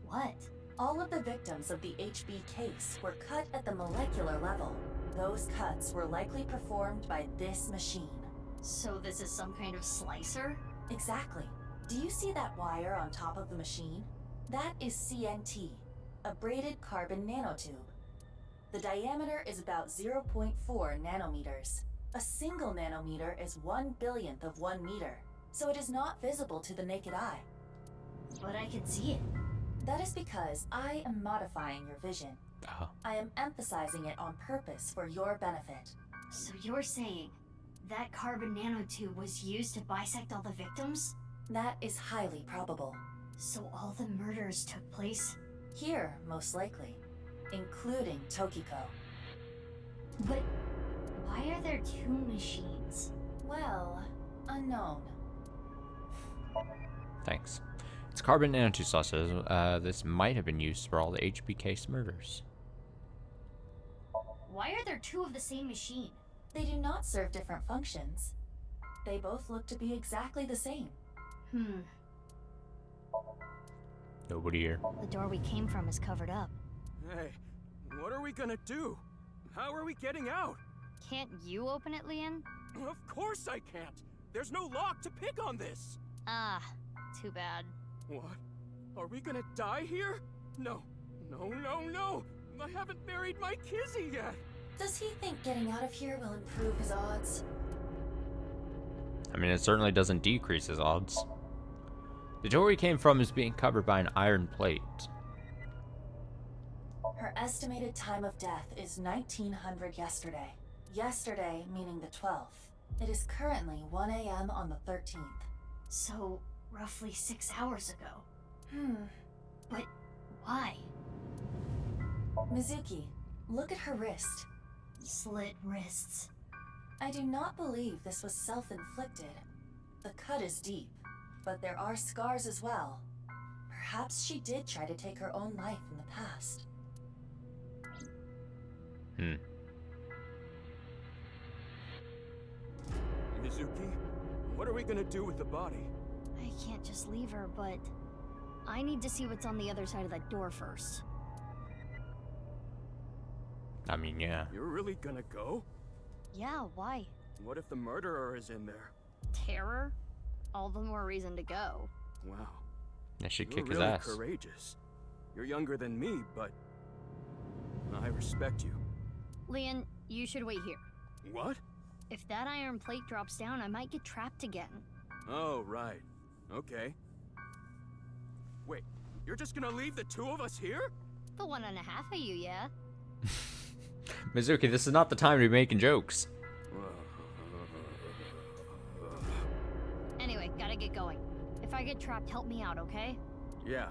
What? All of the victims of the HB case were cut at the molecular level. Those cuts were likely performed by this machine. So this is some kind of slicer? Exactly. Do you see that wire on top of the machine? That is CNT, a braided carbon nanotube. The diameter is about 0.4 nanometers. A single nanometer is 1/1000th of 1 meter, so it is not visible to the naked eye. But I can see it. That is because I am modifying your vision. Oh. I am emphasizing it on purpose for your benefit. So you're saying that carbon nanotube was used to bisect all the victims? That is highly probable. So all the murders took place? Here, most likely, including Tokiko. But why are there two machines? Well, unknown. Thanks. It's carbon nanotube sauces. This might have been used for all the HB case murders. Why are there two of the same machine? They do not serve different functions. They both look to be exactly the same. Nobody here. The door we came from is covered up. Hey, what are we gonna do? How are we getting out? Can't you open it, Leon? Of course I can't. There's no lock to pick on this. Ah, too bad. What? Are we gonna die here? No. No. I haven't buried my Kizzy yet. Does he think getting out of here will improve his odds? I mean, it certainly doesn't decrease his odds. The door we came from is being covered by an iron plate. Her estimated time of death is 1900 yesterday. Yesterday meaning the 12th. It is currently 1 a.m. on the 13th. So, roughly 6 hours ago. But why? Mizuki, look at her wrist. Slit wrists. I do not believe this was self-inflicted. The cut is deep, but there are scars as well. Perhaps she did try to take her own life in the past. Mizuki, what are we gonna do with the body? I can't just leave her, but I need to see what's on the other side of that door first. I mean, yeah. You're really gonna go? Yeah, why? What if the murderer is in there? Terror? All the more reason to go. Wow. I should You're kick his really ass. courageous. You're younger than me, but I respect you. Leon, you should wait here. What? If that iron plate drops down, I might get trapped again. Oh, right. Okay. Wait, you're just gonna leave the two of us here? The one and a half of you, yeah? Mizuki, this is not the time to be making jokes. Anyway, gotta get going. If I get trapped, help me out, okay? Yeah,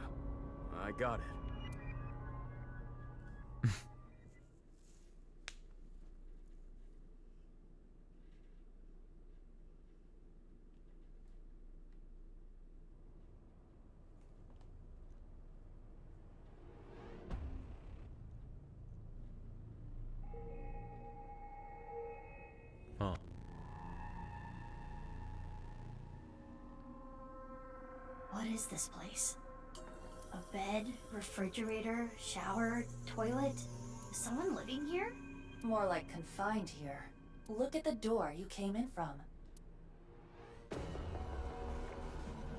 I got it. Huh. What is this place? A bed, refrigerator, shower, toilet? Is someone living here? More like confined here. Look at the door you came in from.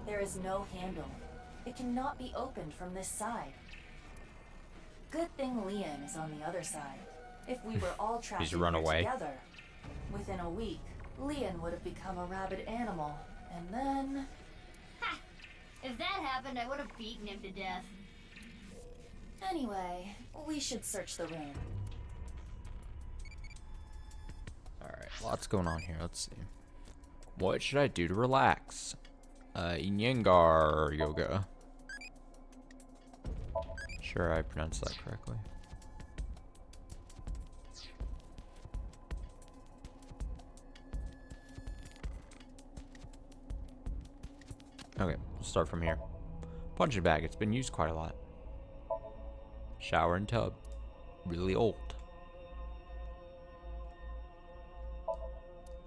There is no handle. It cannot be opened from this side. Good thing Leon is on the other side. If we were all trapped He's in run here away. together, within a week, Leon would have become a rabid animal, and then... Ha! If that happened, I would have beaten him to death. Anyway, we should search the room. Alright, lots going on here. Let's see. What should I do to relax? Iyengar yoga. Sure, I pronounced that correctly. Okay, we'll start from here. Punching bag, it's been used quite a lot. Shower and tub, really old.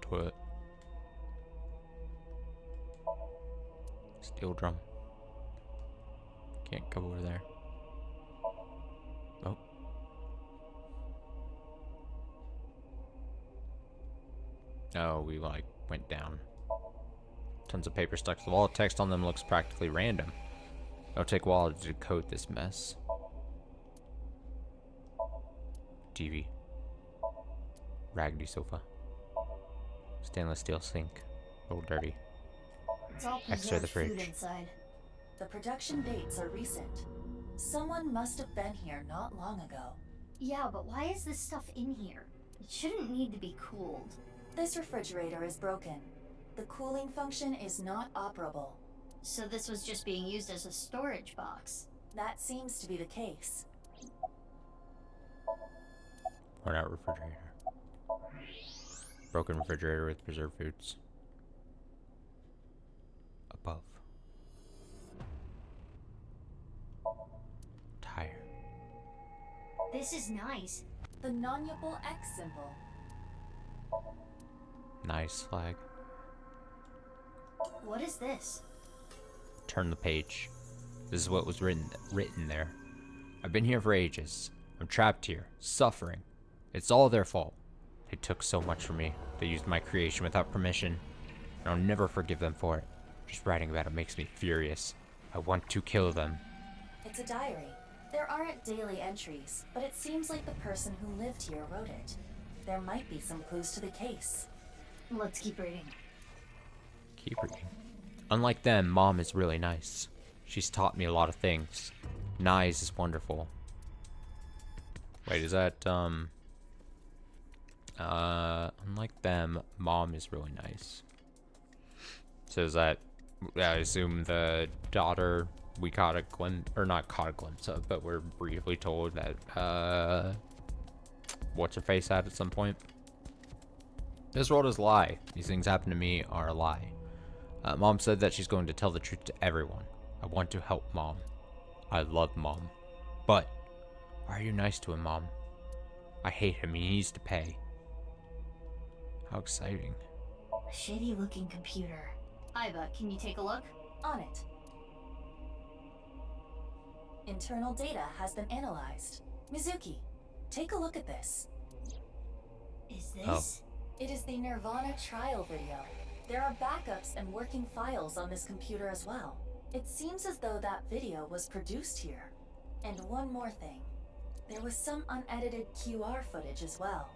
Toilet. Steel drum. Can't go over there. Oh. Oh, we like went down. Tons of paper stuck to the wall. Text on them looks practically random. It'll take a while to decode this mess. TV. Raggedy sofa. Stainless steel sink. A little dirty. It's all Extra the preserved food fridge. inside. The production dates are recent. Someone must have been here not long ago. Yeah, but why is this stuff in here? It shouldn't need to be cooled. This refrigerator is broken. The cooling function is not operable. So this was just being used as a storage box. That seems to be the case. Worn out refrigerator. Broken refrigerator with preserved foods. Above. Tire. This is nice. The non-upable X symbol. Nice flag. What is this? Turn the page. This is what was written there. I've been here for ages. I'm trapped here, suffering. It's all their fault. They took so much from me. They used my creation without permission. And I'll never forgive them for it. Just writing about it makes me furious. I want to kill them. It's a diary. There aren't daily entries, but it seems like the person who lived here wrote it. There might be some clues to the case. Let's keep reading. Keep reading. Unlike them, Mom is really nice. She's taught me a lot of things. Nice is wonderful. Wait, is that, unlike them, Mom is really nice. So is that, I assume the daughter we caught a glimpse, or not caught a glimpse of, but we're briefly told that, what's-her-face had at some point? This world is a lie. These things happen to me are a lie. Mom said that she's going to tell the truth to everyone. I want to help Mom. I love Mom. But, why are you nice to him, Mom? I hate him. He needs to pay. How exciting. Shitty looking computer. Iva, can you take a look? On it. Internal data has been analyzed. Mizuki, take a look at this. Is this? Oh. It is the nirvanA trial video. There are backups and working files on this computer as well. It seems as though that video was produced here. And one more thing. There was some unedited QR footage as well.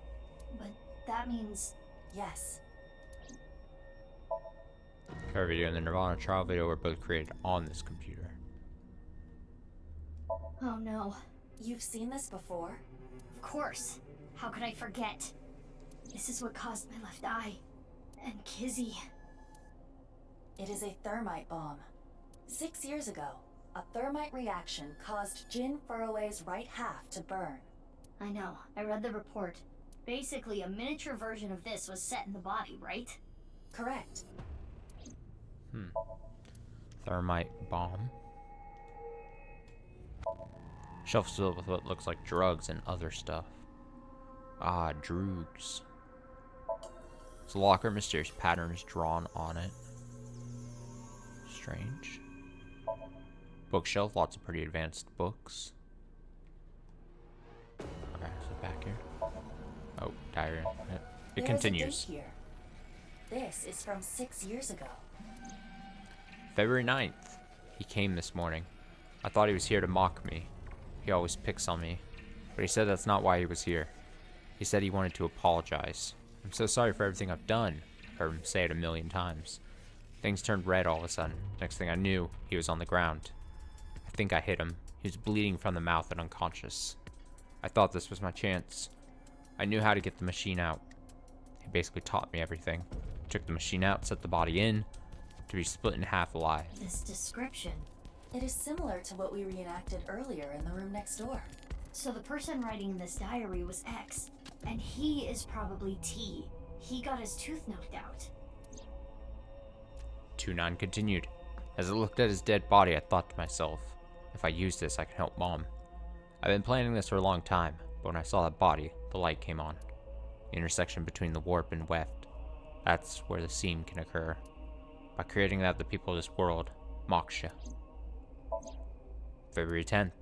But that means... Yes. Cover video and the nirvanA trial video were both created on this computer. Oh no. You've seen this before? Of course. How could I forget? This is what caused my left eye. And Kizzy. It is a thermite bomb. 6 years ago, a thermite reaction caused Jin Furroway's right half to burn. I know. I read the report. Basically, a miniature version of this was set in the body, right? Correct. Thermite bomb. Shelf filled with what looks like drugs and other stuff. Ah, drugs. It's a locker, mysterious patterns drawn on it. Strange. Bookshelf, lots of pretty advanced books. Okay, so back here. Oh, diary. It continues. There is a date here. This is from 6 years ago. February 9th. He came this morning. I thought he was here to mock me. He always picks on me. But he said that's not why he was here. He said he wanted to apologize. I'm so sorry for everything I've done. I heard him say it 1,000,000 times. Things turned red all of a sudden. Next thing I knew, he was on the ground. I think I hit him. He was bleeding from the mouth and unconscious. I thought this was my chance. I knew how to get the machine out. He basically taught me everything. Took the machine out, set the body in, to be split in half alive. This description. It is similar to what we reenacted earlier in the room next door. So the person writing in this diary was X, and he is probably T. He got his tooth knocked out. 2-9 continued. As I looked at his dead body, I thought to myself, if I use this, I can help Mom. I've been planning this for a long time, but when I saw that body, the light came on. The intersection between the warp and weft. That's where the seam can occur. By creating that, the people of this world, Moksha. February 10th.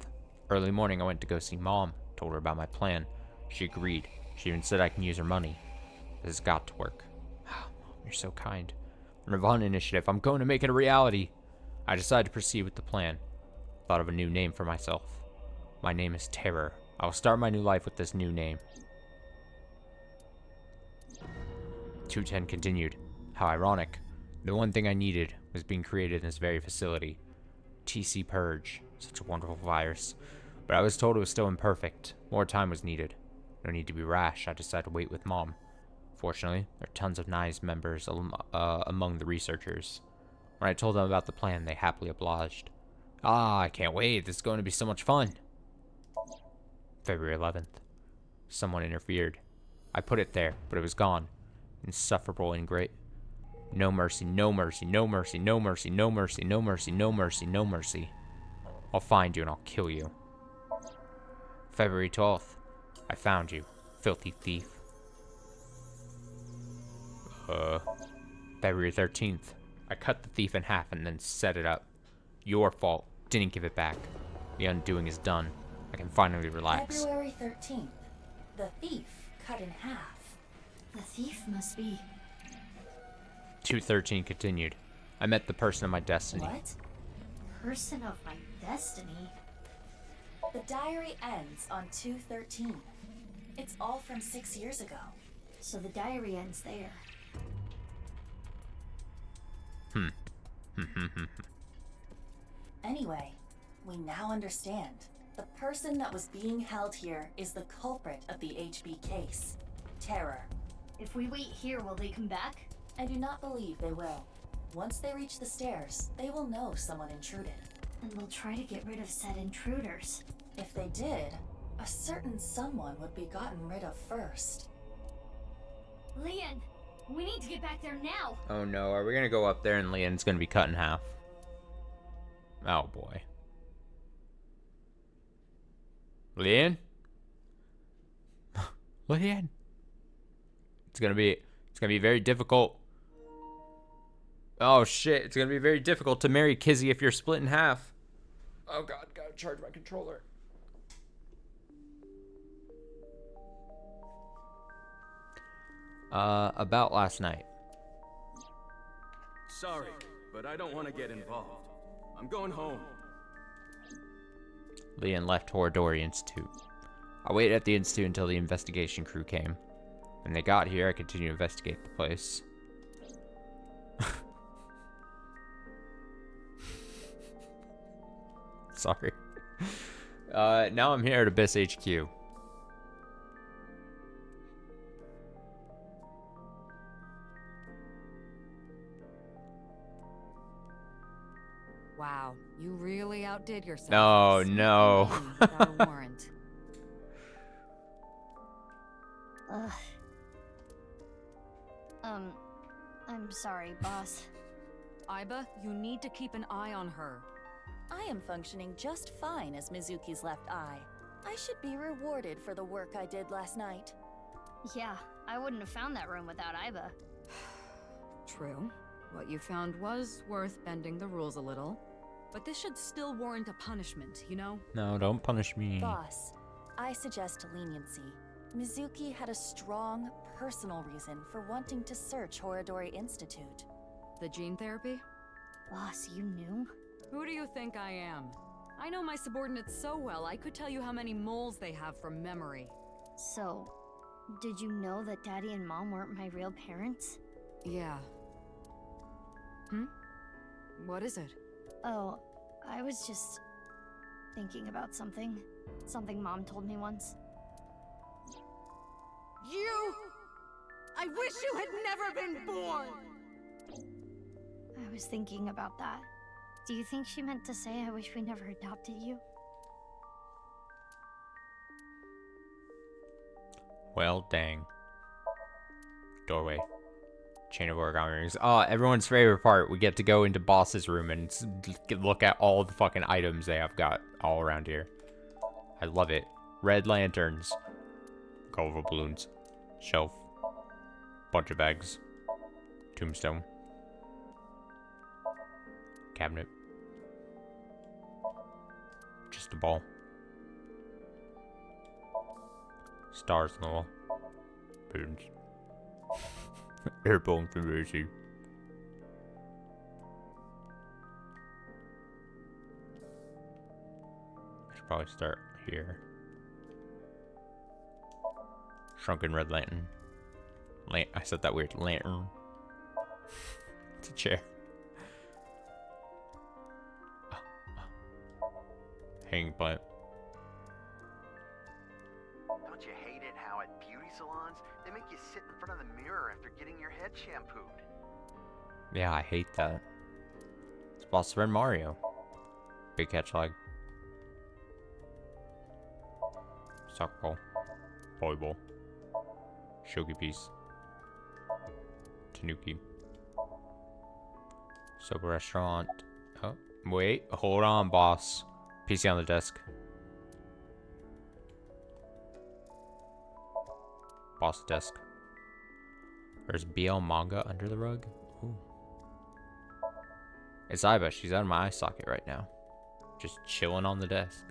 Early morning, I went to go see Mom. Told her about my plan. She agreed. She even said I can use her money. This has got to work. Mom, you're so kind. nirvanA initiative. I'm going to make it a reality. I decided to proceed with the plan. Thought of a new name for myself. My name is Terror. I will start my new life with this new name. 210 continued. How ironic. The one thing I needed was being created in this very facility. TC Purge. Such a wonderful virus. But I was told it was still imperfect. More time was needed. No need to be rash. I decided to wait with Mom. Fortunately, there are tons of nice members among the researchers. When I told them about the plan, they happily obliged. Ah, I can't wait. This is going to be so much fun. February 11th. Someone interfered. I put it there, but it was gone. Insufferable and great. No mercy, no mercy, no mercy, no mercy, no mercy, no mercy, no mercy, no mercy. I'll find you and I'll kill you. February 12th. I found you, filthy thief. February 13th. I cut the thief in half and then set it up. Your fault. Didn't give it back. The undoing is done. I can finally relax. February 13th. The thief cut in half. The thief must be... 213 continued. I met the person of my destiny. What? person of my destiny. The diary ends on 213. It's all from 6 years ago. So the diary ends there. Anyway, we now understand. The person that was being held here is the culprit of the HB case. Terror. If we wait here, will they come back? I do not believe they will. Once they reach the stairs, they will know someone intruded. And they'll try to get rid of said intruders. If they did, a certain someone would be gotten rid of first. Leon, we need to get back there now. Oh no, are we gonna go up there and Leon's gonna be cut in half? Oh boy. Leon? Leon? It's gonna be very difficult. Oh shit, it's gonna be very difficult to marry Kizzy if you're split in half. Oh god, gotta charge my controller. About last night. Sorry, but I don't want to get involved. I'm going home. Leon left Horodori Institute. I waited at the Institute until the investigation crew came. When they got here, I continued to investigate the place. Sorry. Now I'm here at Abyss HQ. Wow, you really outdid yourself. No, no. Sneaking in without a warrant. Ugh. I'm sorry, boss. Aiba, you need to keep an eye on her. I am functioning just fine as Mizuki's left eye. I should be rewarded for the work I did last night. Yeah, I wouldn't have found that room without Aiba. True. What you found was worth bending the rules a little. But this should still warrant a punishment, you know? No, don't punish me. Boss, I suggest leniency. Mizuki had a strong, personal reason for wanting to search Horadori Institute. The gene therapy? Boss, you knew? Who do you think I am? I know my subordinates so well, I could tell you how many moles they have from memory. So, did you know that Daddy and Mom weren't my real parents? Yeah. What is it? Oh, I was just thinking about something. Something Mom told me once. You! I wish you had never been born! I was thinking about that. Do you think she meant to say I wish we never adopted you? Well, dang. Doorway. Chain of origami rings. Oh, everyone's favorite part. We get to go into Boss's room and look at all the fucking items they have got all around here. I love it. Red lanterns. Gulliver balloons. Shelf. Bunch of bags. Tombstone. Cabinet. Just a ball. Stars on the wall. Balloons. Airborne conversion. I should probably start here. Shrunken red lantern. I said that weird. Lantern. It's a chair. Hanging plant. Don't you hate it how at beauty salons, they make you sit in front of the mirror after getting your head shampooed? Yeah, I hate that. It's boss friend Mario. Big catch lag. Soccer ball. Volleyball. Shogi piece. Tanuki. Soba restaurant. Oh, wait. Hold on, boss. PC on the desk. Boss desk. There's BL manga under the rug. Ooh. It's Aiba. She's out of my eye socket right now. Just chilling on the desk.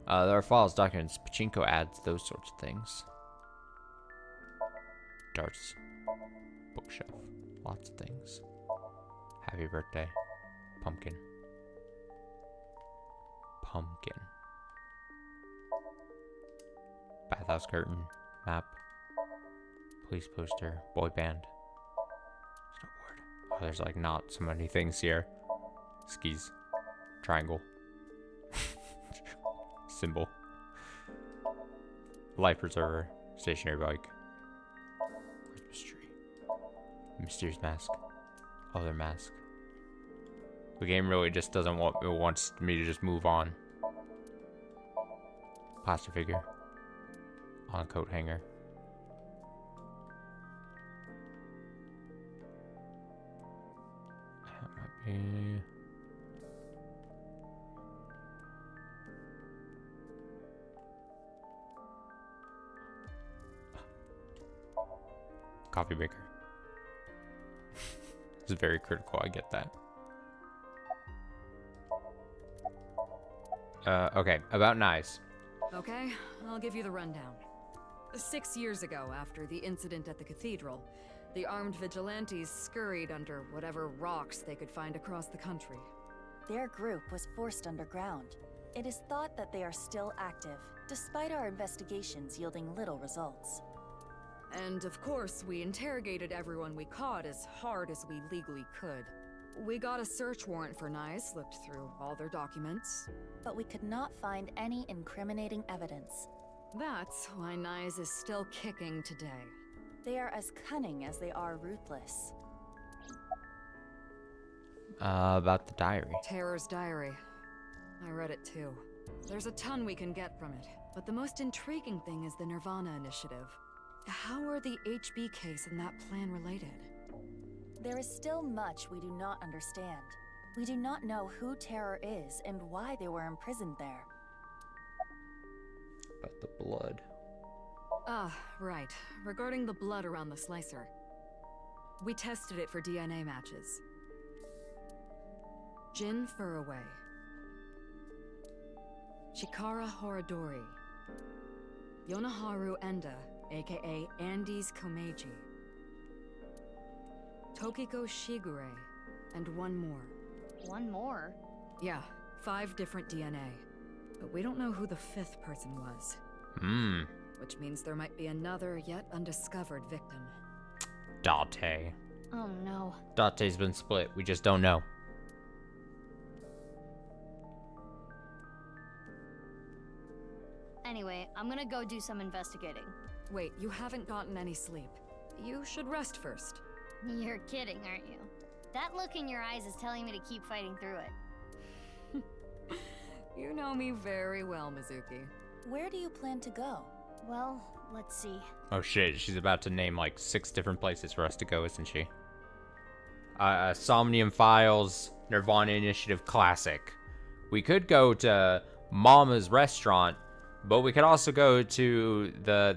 There are files, documents, pachinko ads, those sorts of things. Darts. Bookshelf. Lots of things. Happy birthday. Pumpkin. Pumpkin. Bathhouse curtain. Map. Police poster. Boy band. Snowboard. Oh, there's like not so many things here. Skis. Triangle. Symbol. Life preserver. Stationary bike. Christmas tree. Mysterious mask. Other mask. The game really just doesn't want, it wants me to just move on. Plaster figure. On a coat hanger. That might be... Coffee maker. It's very critical, I get that. Okay, about knives. Okay, I'll give you the rundown. 6 years ago, after the incident at the cathedral, the armed vigilantes scurried under whatever rocks they could find across the country. Their group was forced underground. It is thought that they are still active, despite our investigations yielding little results. And of course, we interrogated everyone we caught as hard as we legally could. We got a search warrant for Nice, looked through all their documents. But we could not find any incriminating evidence. That's why Nice is still kicking today. They are as cunning as they are ruthless. About the diary. Terror's diary. I read it too. There's a ton we can get from it, but the most intriguing thing is the nirvanA initiative. How are the HB case and that plan related? There is still much we do not understand. We do not know who Terror is and why they were imprisoned there. About the blood. Ah, right. Regarding the blood around the slicer. We tested it for DNA matches. Jin Furraway. Chikara Horadori. Yonaharu Enda, aka Andes Komeiji. Tokiko Shigure, and one more. One more? Yeah, 5 different DNA. But we don't know who the 5th person was. Which means there might be another yet undiscovered victim. Date. Oh no. Date's been split. We just don't know. Anyway, I'm gonna go do some investigating. Wait, you haven't gotten any sleep. You should rest first. You're kidding, aren't you? That look in your eyes is telling me to keep fighting through it. You know me very well, Mizuki. Where do you plan to go? Well, let's see. Oh shit, she's about to name like 6 different places for us to go, isn't she? Somnium Files, nirvanA Initiative Classic. We could go to Mama's Restaurant, but we could also go to the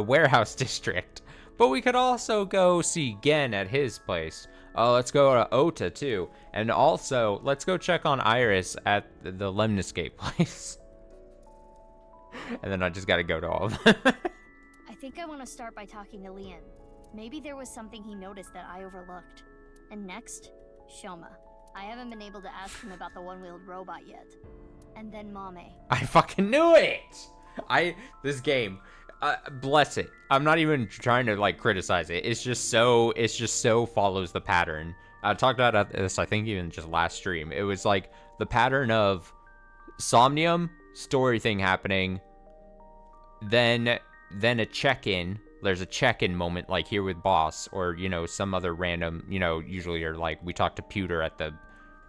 warehouse district. But we could also go see Gen at his place. Let's go to Ota too. And also, let's go check on Iris at the Lemniscape place. And then I just gotta go to all of them. I think I want to start by talking to Lian. Maybe there was something he noticed that I overlooked. And next, Shoma. I haven't been able to ask him about the one-wheeled robot yet. And then Mame. I fucking knew it! This game, bless it. I'm not even trying to like criticize it. It's just so follows the pattern. I talked about this, I think even just last stream. It was like the pattern of Somnium, story thing happening, then a check-in. There's a check-in moment like here with Boss, or you know, some other random, you know, usually are like we talk to Pewter at the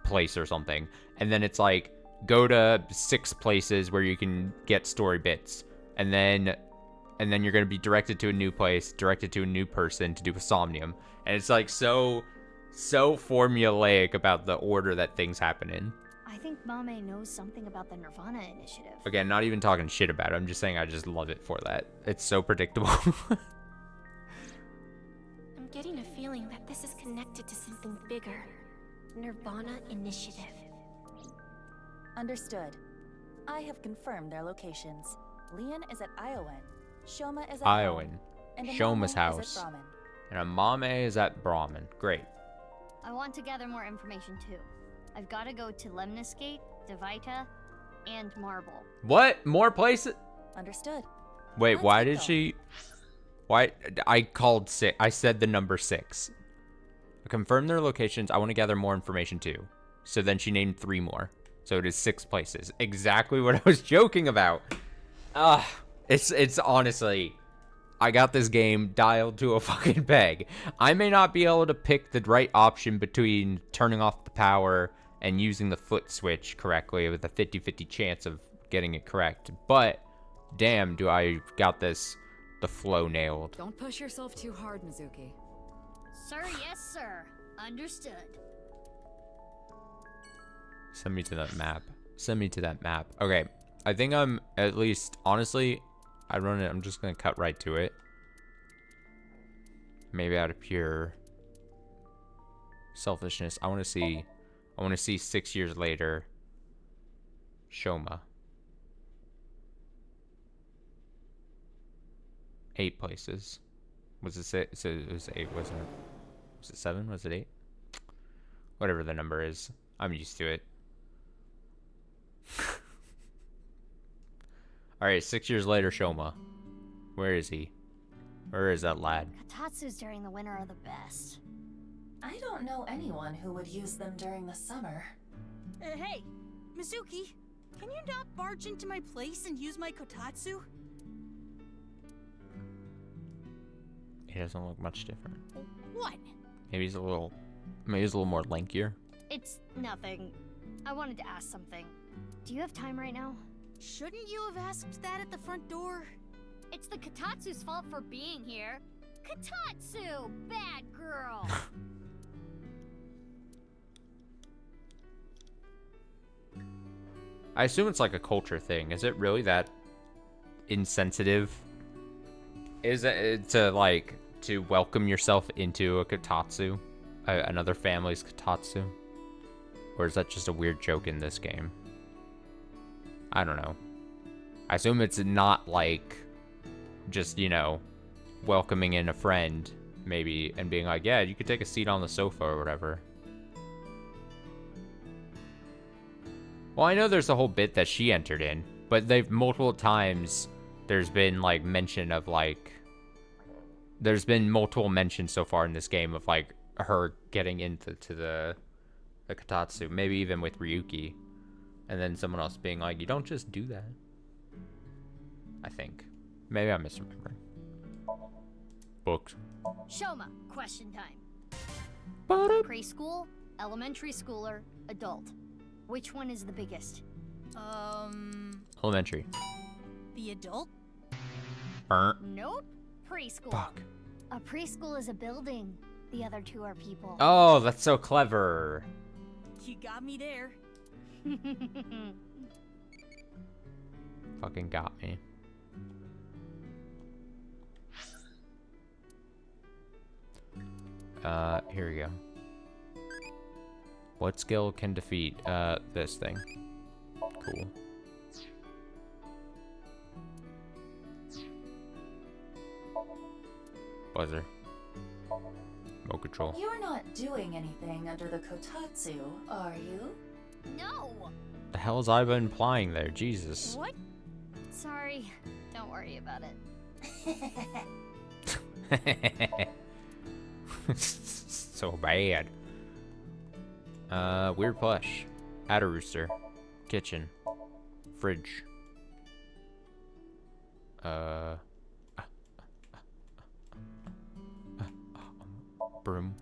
place or something, and then it's like go to 6 places where you can get story bits, and then you're going to be directed to a new place, directed to a new person to do a Somnium. And it's like so formulaic about the order that things happen in. I think Mame knows something about the nirvanA initiative. Again, not even talking shit about it. I'm just saying I just love it for that. It's so predictable. I'm getting a feeling that this is connected to something bigger. nirvanA initiative. Understood. I have confirmed their locations. Lian is at Iowan. Shoma is at Iowan. home, and Shoma's Amame house. is at Brahmin. And Amame is at Brahmin. Great. I want to gather more information too. I've got to go to Lemniscape, Devita, and Marble. What? More places? Understood. Wait, Let's why get did she... Why? I called 6. I said the number 6. Confirm their locations. I want to gather more information too. So then she named 3 more. So it is 6 places. Exactly what I was joking about. It's honestly... I got this game dialed to a fucking peg. I may not be able to pick the right option between turning off the power and using the foot switch correctly with a 50-50 chance of getting it correct. But, damn, do I got the flow nailed. Don't push yourself too hard, Mizuki. Sir, yes, sir. Understood. Send me to that map. Send me to that map. Okay, I think I'm at least, honestly, I'm just gonna cut right to it. Maybe out of pure selfishness. I wanna see 6 years later Shoma. 8 places. Was it 6? So it was 8, wasn't it? Was it 7? Was it 8? Whatever the number is. I'm used to it. Alright, 6 years later, Shoma. Where is he? Where is that lad? Katatsus during the winter are the best. I don't know anyone who would use them during the summer. Hey, Mizuki, can you not barge into my place and use my kotatsu? He doesn't look much different. What? Maybe he's a little more lankier. It's nothing. I wanted to ask something. Do you have time right now? Shouldn't you have asked that at the front door? It's the Katatsu's fault for being here. Katatsu! Bad girl! I assume it's like a culture thing. Is it really that insensitive? Is it to welcome yourself into a Katatsu? Another family's Katatsu? Or is that just a weird joke in this game? I don't know. I assume it's not like just, you know, welcoming in a friend, maybe, and being like, yeah, you could take a seat on the sofa or whatever. Well, I know there's a whole bit that she entered in, but they've multiple times, there's been, like, mention of, like, there's been multiple mentions so far in this game of, like, her getting into the Katatsu, maybe even with Ryuki, and then someone else being like, you don't just do that. I think. Maybe I'm misremembering. Books. Shoma, question time. Preschool, elementary schooler, adult. Which one is the biggest? Elementary. The adult? Nope. Preschool. Fuck. A preschool is a building. The other two are people. Oh, that's so clever. You got me there. Fucking got me. Here we go. What skill can defeat, this thing? Cool. Buzzer. Remote control. You're not doing anything under the kotatsu, are you? No! The hell is Iba implying there? Jesus. What? Sorry. Don't worry about it. So bad. Weird plush. Add a rooster. Kitchen. Fridge. Broom.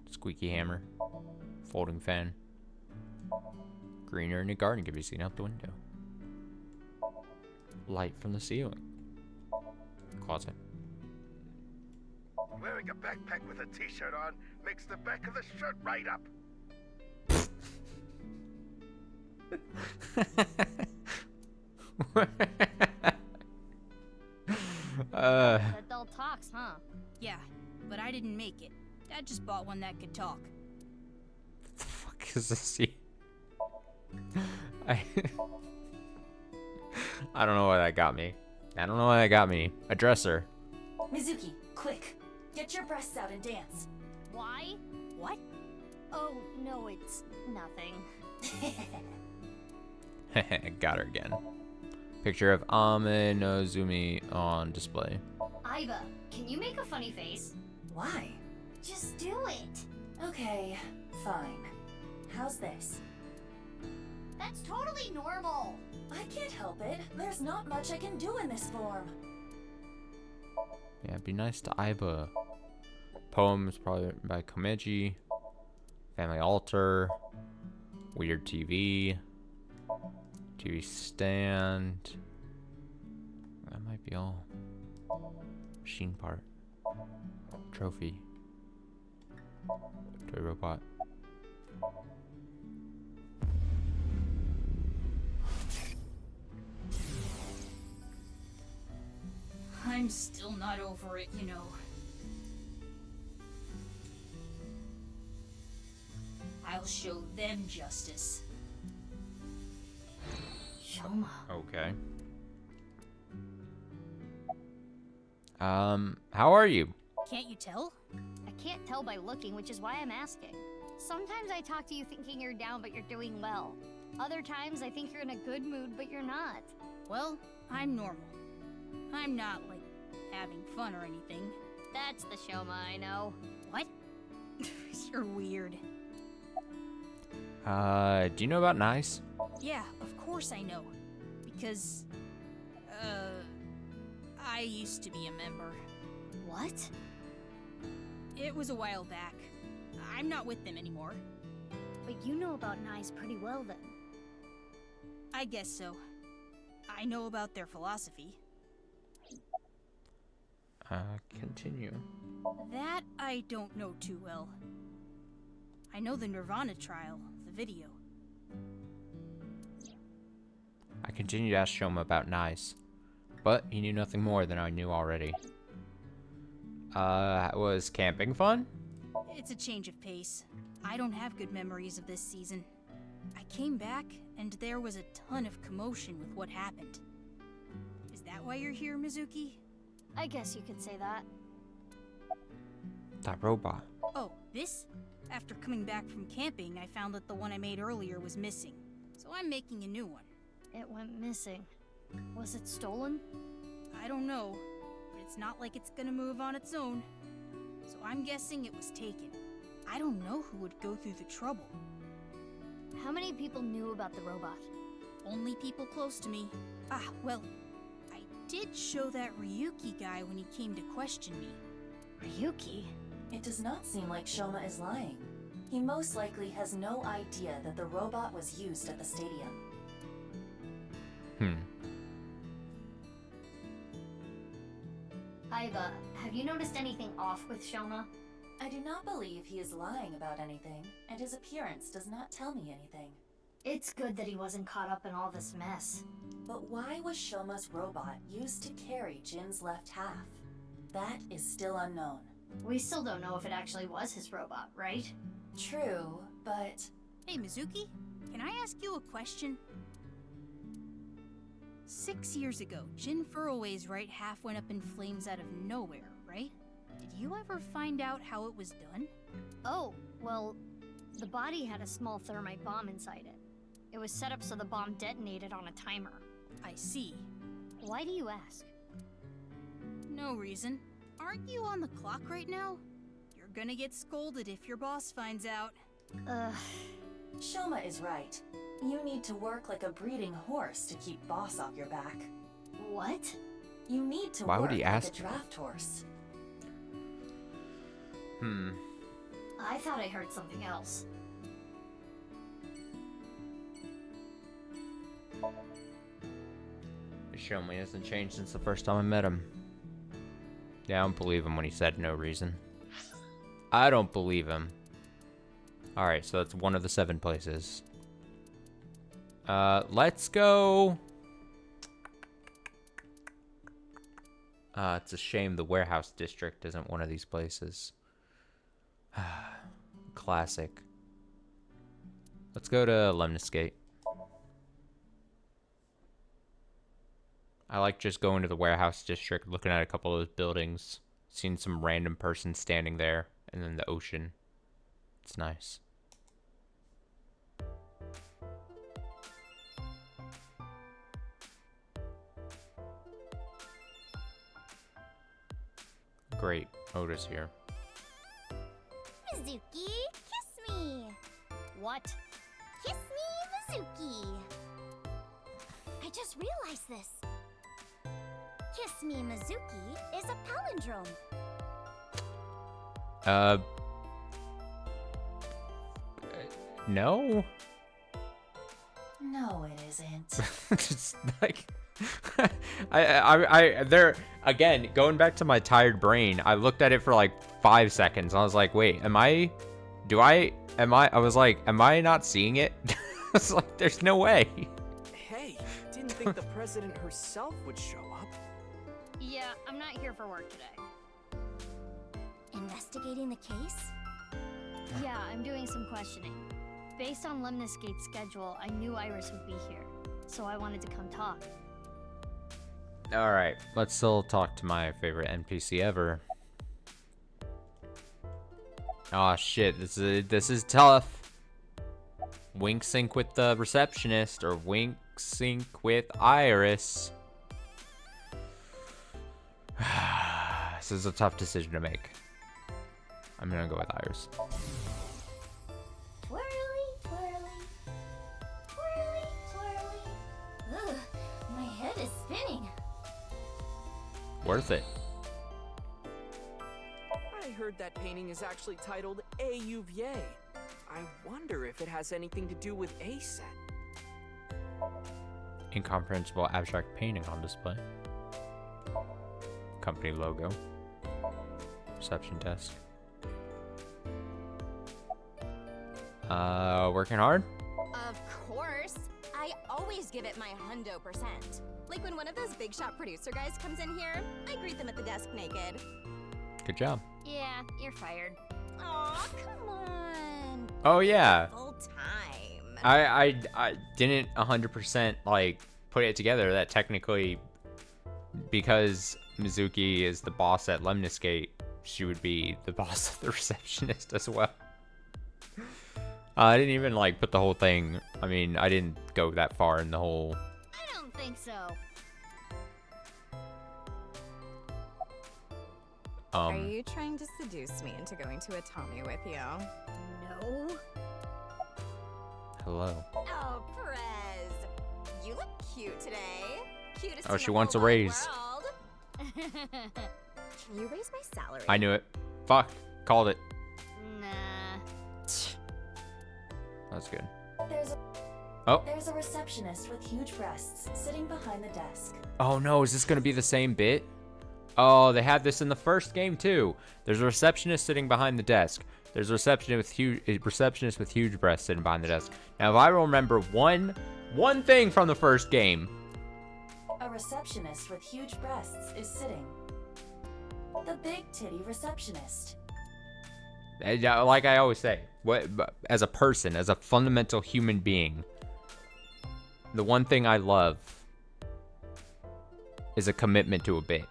Squeaky hammer. Folding fan. Greener in the garden can be seen out the window. Light from the ceiling. Closet. Wearing a backpack with a t-shirt on makes the back of the shirt right up. Adult talks, huh? Yeah, but I didn't make it. Dad just bought one that could talk. What the fuck is this? I don't know why that got me. I don't know why that got me. A dresser. Mizuki, quick. Get your breasts out and dance. Why? What? Oh, no, it's nothing. Got her again. Picture of Ame Nozumi on display. Iba, can you make a funny face? Why? Just do it. Okay, fine. How's this? That's totally normal. I can't help it. There's not much I can do in this form. Yeah, be nice to Iba. Poems probably by Komeji. Family altar. Weird TV. TV stand. That might be all. Machine part. Trophy. Toy robot. I'm still not over it, you know. I'll show them justice. Shoma. Okay. How are you? Can't you tell? I can't tell by looking, which is why I'm asking. Sometimes I talk to you thinking you're down, but you're doing well. Other times I think you're in a good mood, but you're not. Well, I'm normal. I'm not, like, having fun or anything. That's the Shoma I know. What? You're weird. Do you know about Nice? Yeah, of course I know. Because, I used to be a member. What? It was a while back. I'm not with them anymore. But you know about Nice pretty well then. I guess so. I know about their philosophy. Continue. That I don't know too well. I know the nirvanA trial, the video. I continued to ask Shoma about Nice, but he knew nothing more than I knew already. Was camping fun? It's a change of pace. I don't have good memories of this season. I came back, and there was a ton of commotion with what happened. Is that why you're here, Mizuki? I guess you could say that. That robot. Oh, this? After coming back from camping, I found that the one I made earlier was missing. So I'm making a new one. It went missing. Was it stolen? I don't know, but it's not like it's gonna move on its own. So I'm guessing it was taken. I don't know who would go through the trouble. How many people knew about the robot? Only people close to me. Ah, well, I did show that Ryuki guy when he came to question me. Ryuki? It does not seem like Shoma is lying. He most likely has no idea that the robot was used at the stadium. Aiba, have you noticed anything off with Shoma? I do not believe he is lying about anything, and his appearance does not tell me anything. It's good that he wasn't caught up in all this mess. But why was Shoma's robot used to carry Jin's left half? That is still unknown. We still don't know if it actually was his robot, right? True, but... Hey, Mizuki, can I ask you a question? 6 years ago, Jin Furroway's right half went up in flames out of nowhere, right? Did you ever find out how it was done? Oh, well, the body had a small thermite bomb inside it. It was set up so the bomb detonated on a timer. I see. Why do you ask? No reason. Aren't you on the clock right now? You're gonna get scolded if your boss finds out. Shoma is right. You need to work like a breeding horse to keep boss off your back. What? You need to Why work would he like ask a draft horse. I thought I heard something else. Shoma hasn't changed since the first time I met him. Yeah, I don't believe him when he said no reason. I don't believe him. Alright, so that's one of the 7 places. Let's go... it's a shame the warehouse district isn't one of these places. Classic. Let's go to Lemniscate. I like just going to the warehouse district, looking at a couple of those buildings, seeing some random person standing there, and then the ocean. It's nice. Great, Oda's here. Mizuki, kiss me! What? Kiss me, Mizuki! I just realized this. Kiss me, Mizuki is a palindrome. No? No, it isn't. It's like... there, again, going back to my tired brain, I looked at it for like 5 seconds. I was like, wait, I was like, am I not seeing it? It's like, there's no way. Hey, didn't think the president herself would show up. Yeah, I'm not here for work today. Investigating the case? Yeah, I'm doing some questioning. Based on Lemniscate's schedule, I knew Iris would be here, so I wanted to come talk. Alright, let's still talk to my favorite NPC ever. Oh shit, this is tough. Wink sync with the receptionist or wink sync with Iris. This is a tough decision to make. I'm gonna go with Iris. Twirly, twirly. Twirly, twirly. Ugh, my head is spinning. Worth it. I heard that painting is actually titled A UVA. I wonder if it has anything to do with A set. Incomprehensible abstract painting on display. Company logo. Reception desk. Working hard? Of course. I always give it my hundo%. Like when one of those big shot producer guys comes in here, I greet them at the desk naked. Good job. Yeah, you're fired. Aw, come on. Oh yeah. Full time. I didn't 100% like put it together that technically, because Mizuki is the boss at Lemniscate, she would be the boss of the receptionist as well. I didn't even like put the whole thing. I mean, I didn't go that far in the whole. I don't think so. Are you trying to seduce me into going to a Tommy with you? No. Hello. Oh, Perez. You look cute today. Cutest Oh, in she the wants a whole wide raise. world. Can you raise my salary? I knew it. Fuck. Called it. Nah. That's good. There's a receptionist with huge breasts sitting behind the desk. Oh no, is this gonna be the same bit? Oh, they had this in the first game too. There's a receptionist sitting behind the desk. There's a receptionist with huge breasts sitting behind the desk. Now, if I remember one thing from the first game. A receptionist with huge breasts is sitting. The big titty receptionist. Like I always say, as a person, as a fundamental human being, the one thing I love is a commitment to a bit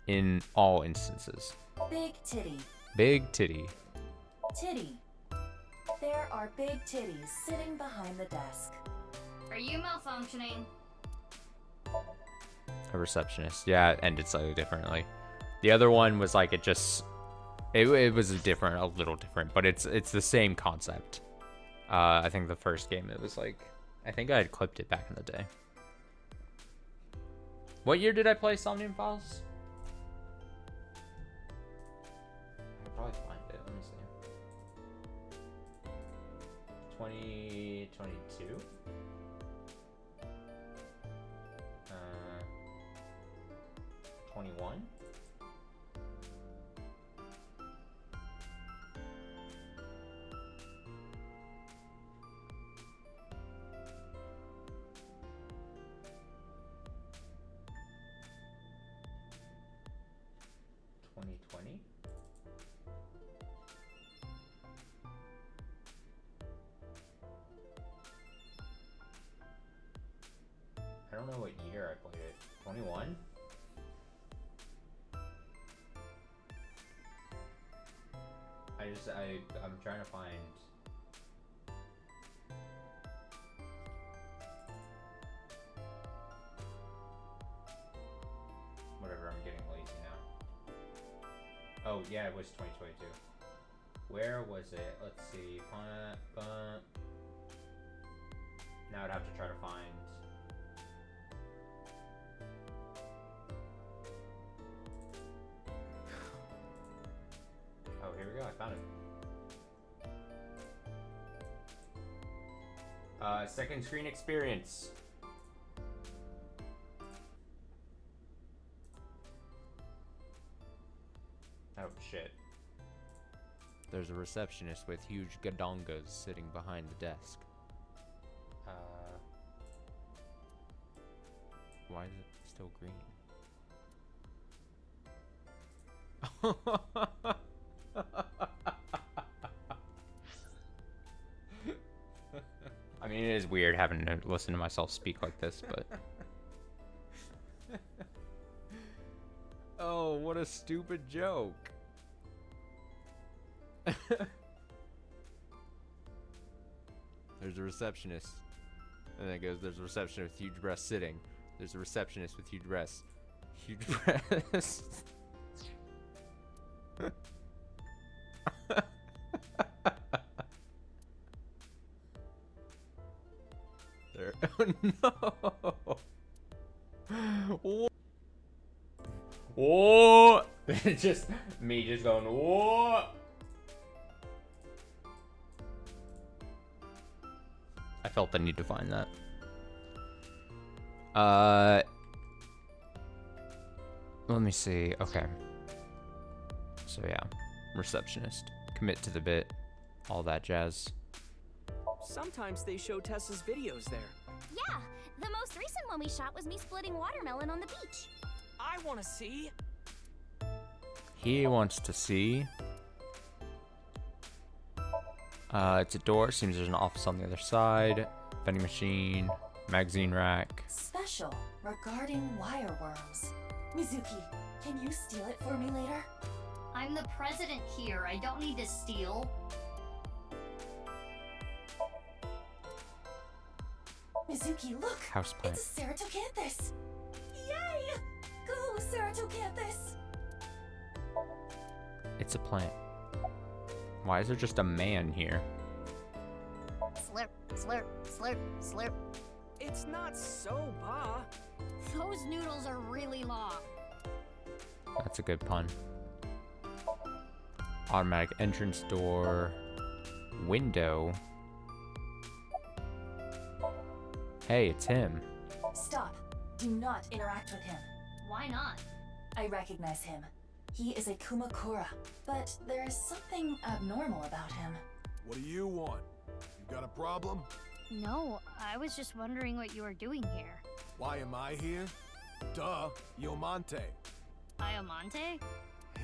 in all instances. Big titty. Big titty. Titty. There are big titties sitting behind the desk. Are you malfunctioning? A receptionist. Yeah, it ended slightly differently. The other one was like it was a little different, but it's the same concept. I think the first game it was like, I think I had clipped it back in the day. What year did I play Somnium Files? I could probably find it. Let me see. 2022. 21. I don't know what year I played it. 21? I'm trying to find. Whatever, I'm getting lazy now. Oh, yeah, it was 2022. Where was it? Let's see. Now I'd have to try to find. Oh, here we go. I found it. Second screen experience. Oh, shit. There's a receptionist with huge gadongas sitting behind the desk. Why is it still green? I mean, it is weird having to listen to myself speak like this, but... Oh, what a stupid joke. There's a receptionist. And then it goes, there's a receptionist with huge breasts sitting. There's a receptionist with huge breasts. Huge breasts. There. Oh no. Whoa. Whoa. Just me just going, whoa. I felt the need to find that. Let me see. Okay. So yeah, receptionist, commit to the bit, all that jazz. Sometimes they show Tessa's videos there. Yeah, the most recent one we shot was me splitting watermelon on the beach. I want to see. He wants to see. It's a door. Seems there's an office on the other side. Vending machine, magazine rack. Special regarding wireworms. Mizuki, can you steal it for me later? I'm the president here. I don't need to steal. Mizuki, look! Houseplant. It's a ceratocanthus! Yay! Go, ceratocanthus! It's a plant. Why is there just a man here? Slurp, slurp, slurp, slurp. It's not soba. Those noodles are really long. That's a good pun. Automatic entrance door. Window. Hey, it's him. Stop. Do not interact with him. Why not? I recognize him. He is a Kumakura, but there is something abnormal about him. What do you want? You got a problem? No, I was just wondering what you were doing here. Why am I here? Duh, Iomonte. Iomonte?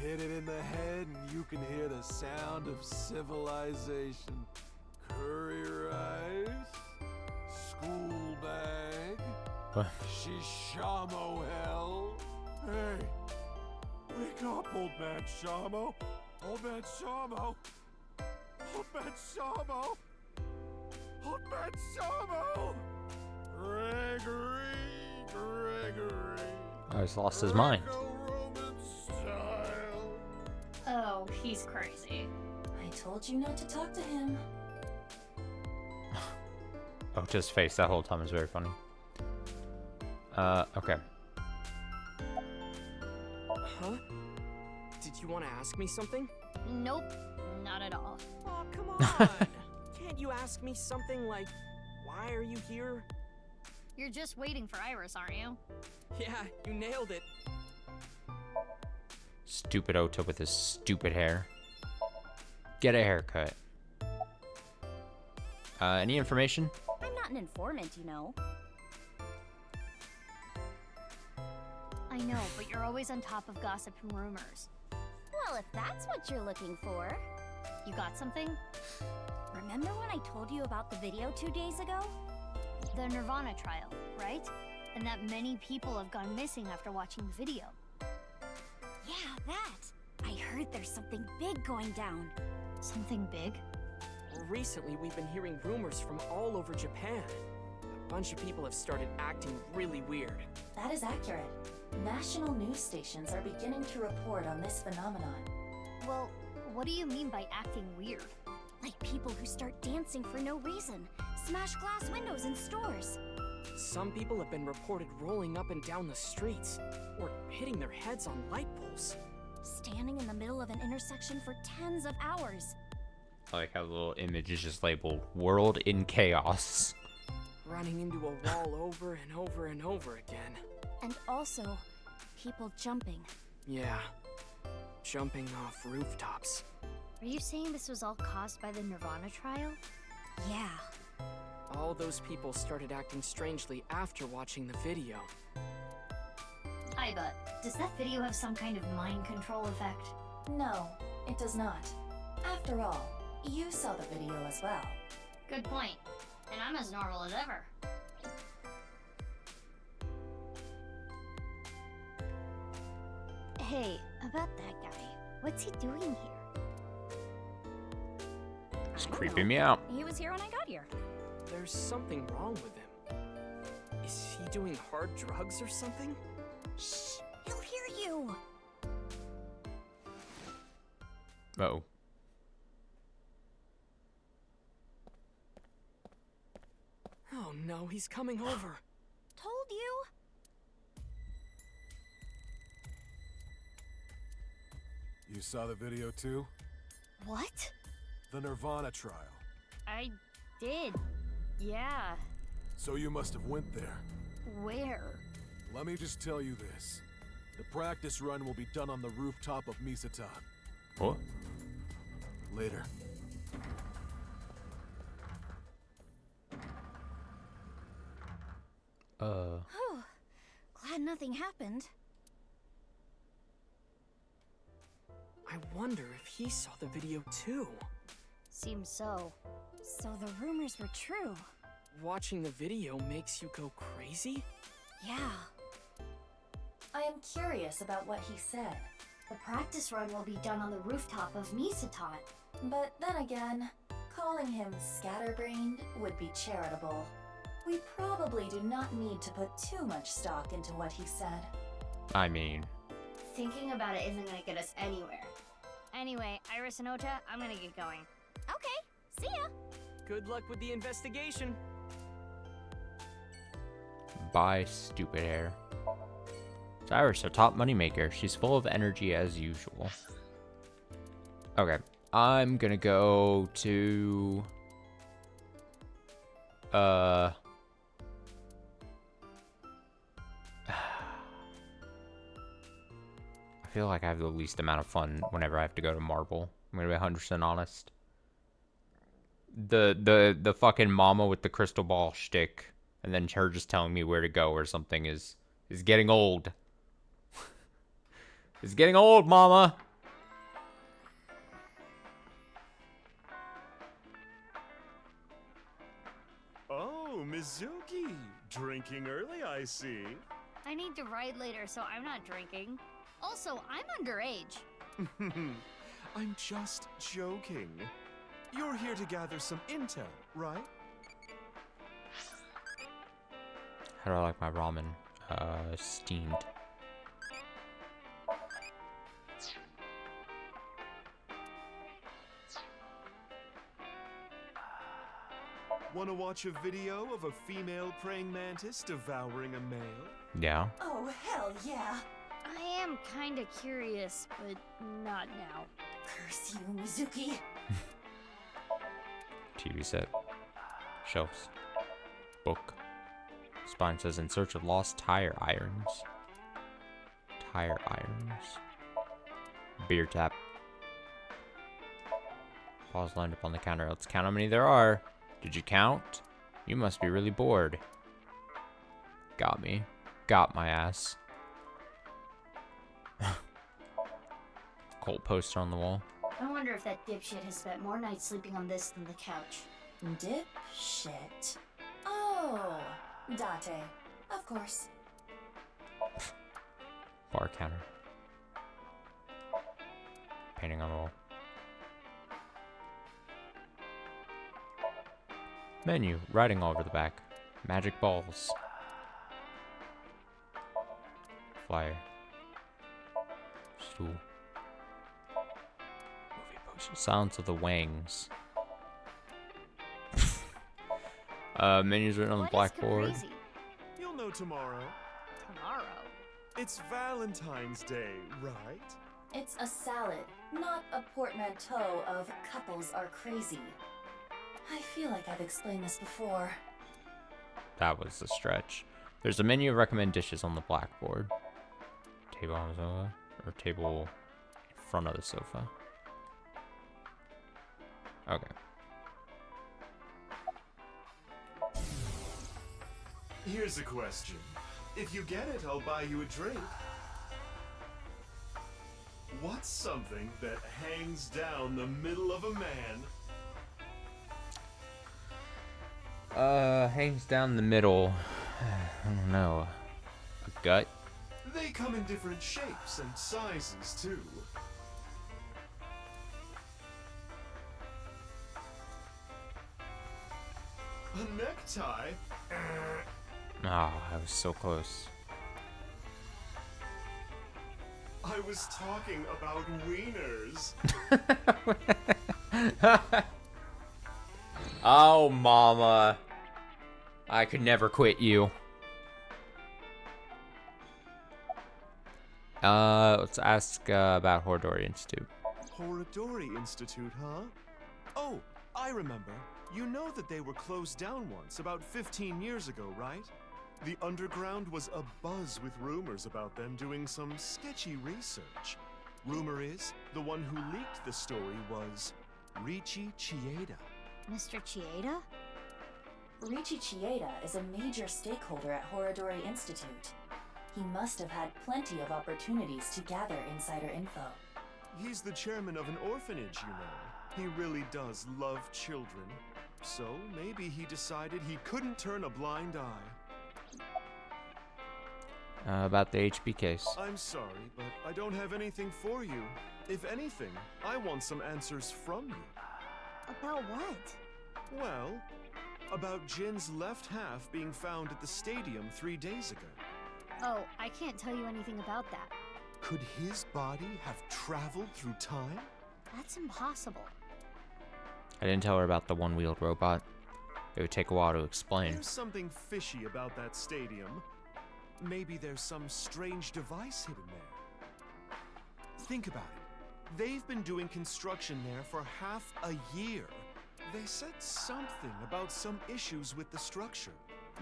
Hit it in the head and you can hear the sound of civilization. Curry rice, school bag, What? Shishamo hell. Hey, wake up, old man Shamo. Old man Shamo. Old man Shamo. Old man Shamo. Gregory. Oh, he's lost his mind. Greco-Roman style. Oh, he's crazy. I told you not to talk to him. Oh, to his face that whole time is very funny. Okay. Huh? Did you want to ask me something? Nope, not at all. Oh, come on. Can't you ask me something like, why are you here? You're just waiting for Iris, aren't you? Yeah, you nailed it. Stupid Ota with his stupid hair. Get a haircut. Any information? I'm not an informant, you know. I know, but you're always on top of gossip and rumors. Well, if that's what you're looking for. You got something? Remember when I told you about the video 2 days ago? The nirvanA trial, right? And that many people have gone missing after watching the video. Yeah, that. I heard there's something big going down. Something big? Recently, we've been hearing rumors from all over Japan. A bunch of people have started acting really weird. That is accurate. National news stations are beginning to report on this phenomenon. Well, what do you mean by acting weird? Like people who start dancing for no reason, smash glass windows in stores. Some people have been reported rolling up and down the streets, or hitting their heads on light poles. Standing in the middle of an intersection for tens of hours. I like how the little image is just labeled "World in Chaos." Running into a wall over and over and over again. And also, people jumping. Yeah, jumping off rooftops. Are you saying this was all caused by the nirvanA trial? Yeah. All those people started acting strangely after watching the video. Aiba, does that video have some kind of mind control effect? No, it does not. After all, you saw the video as well. Good point. And I'm as normal as ever. Hey, about that guy. What's he doing here? It's creeping me out. He was here when I got here. There's something wrong with him. Is he doing hard drugs or something? Shh! He'll hear you! Uh-oh. Oh no, he's coming over. Told you! You saw the video too? What? The nirvanA trial. I did. Yeah. So you must have went there. Where? Let me just tell you this. The practice run will be done on the rooftop of Misatan. What? Later. Whew. Glad nothing happened. I wonder if he saw the video too. Seems so. So the rumors were true. Watching the video makes you go crazy? Yeah. I am curious about what he said. The practice run will be done on the rooftop of Misatan. But then again, calling him scatterbrained would be charitable. We probably do not need to put too much stock into what he said. I mean... Thinking about it isn't gonna get us anywhere. Anyway, Iris and Ota, I'm gonna get going. Okay, see ya! Good luck with the investigation. Bye, stupid hair. It's Iris, a top moneymaker. She's full of energy as usual. Okay, I'm gonna go to... I feel like I have the least amount of fun whenever I have to go to Marble. I'm gonna be 100% honest. The fucking mama with the crystal ball shtick, and then her just telling me where to go or something is getting old. It's getting old, mama. Oh, Mizuki, drinking early, I see. I need to ride later, so I'm not drinking. Also, I'm underage. I'm just joking. You're here to gather some intel, right? How do I like my ramen? Steamed. Want to watch a video of a female praying mantis devouring a male? Yeah. Oh, hell yeah! I am kinda curious, but not now. Curse you, Mizuki! TV set. Shelves. Book. Spine says, in search of lost tire irons. Tire irons. Beer tap. Paws lined up on the counter. Let's count how many there are. Did you count? You must be really bored. Got me. Got my ass. Colt poster on the wall. I wonder if that dipshit has spent more nights sleeping on this than the couch. Dipshit. Oh, Date. Of course. Bar counter. Painting on the wall. Menu, writing all over the back. Magic balls. Flyer. Stool. Movie poster. Silence of the Wangs. Menus written on the blackboard. You'll know tomorrow. Tomorrow? It's Valentine's Day, right? It's a salad, not a portmanteau of couples are crazy. I feel like I've explained this before. That was a stretch. There's a menu of recommend dishes on the blackboard. Table on the sofa, or table in front of the sofa. Okay. Here's a question. If you get it, I'll buy you a drink. What's something that hangs down the middle of a man? Hangs down the middle. I don't know. A gut? They come in different shapes and sizes, too. A necktie? Ah, I was so close. I was talking about wieners. Oh, mama. I could never quit you. Let's ask about Horadori Institute. Horadori Institute, huh? Oh, I remember. You know that they were closed down once, about 15 years ago, right? The underground was abuzz with rumors about them doing some sketchy research. Rumor is, the one who leaked the story was Riichi Chieda. Mr. Chieda? Riichi Chieda is a major stakeholder at Horadori Institute. He must have had plenty of opportunities to gather insider info. He's the chairman of an orphanage, you know. He really does love children. So maybe he decided he couldn't turn a blind eye. About the HB case. I'm sorry, but I don't have anything for you. If anything, I want some answers from you. About what? Well, about Jin's left half being found at the stadium 3 days ago. Oh, I can't tell you anything about that. Could his body have traveled through time? That's impossible. I didn't tell her about the one-wheeled robot. It would take a while to explain. There's something fishy about that stadium. Maybe there's some strange device hidden there. Think about it. They've been doing construction there for half a year. They said something about some issues with the structure.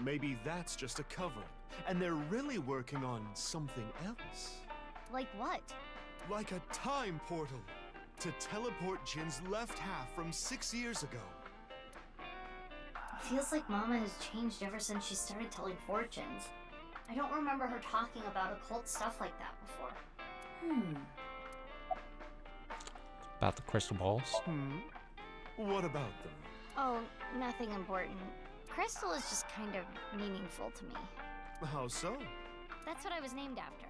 Maybe that's just a cover, and they're really working on something else. Like what? Like a time portal to teleport Jin's left half from 6 years ago. It feels like Mama has changed ever since she started telling fortunes. I don't remember her talking about occult stuff like that before. About the crystal balls? What about them? Oh, nothing important. Crystal is just kind of meaningful to me. How so? That's what I was named after.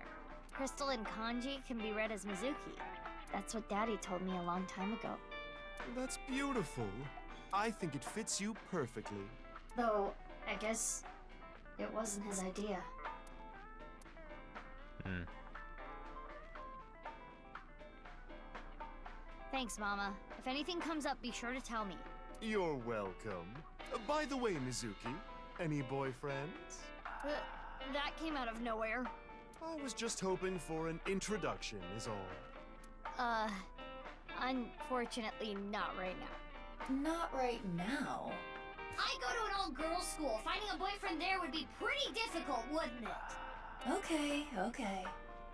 Crystal in kanji can be read as Mizuki. That's what Daddy told me a long time ago. That's beautiful. I think it fits you perfectly. Though, I guess it wasn't his idea. Thanks, Mama. If anything comes up, be sure to tell me. You're welcome. By the way, Mizuki, any boyfriends? That came out of nowhere. I was just hoping for an introduction, is all. Unfortunately, not right now. Not right now. I go to an all-girls school. Finding a boyfriend there would be pretty difficult, wouldn't it? Okay, okay.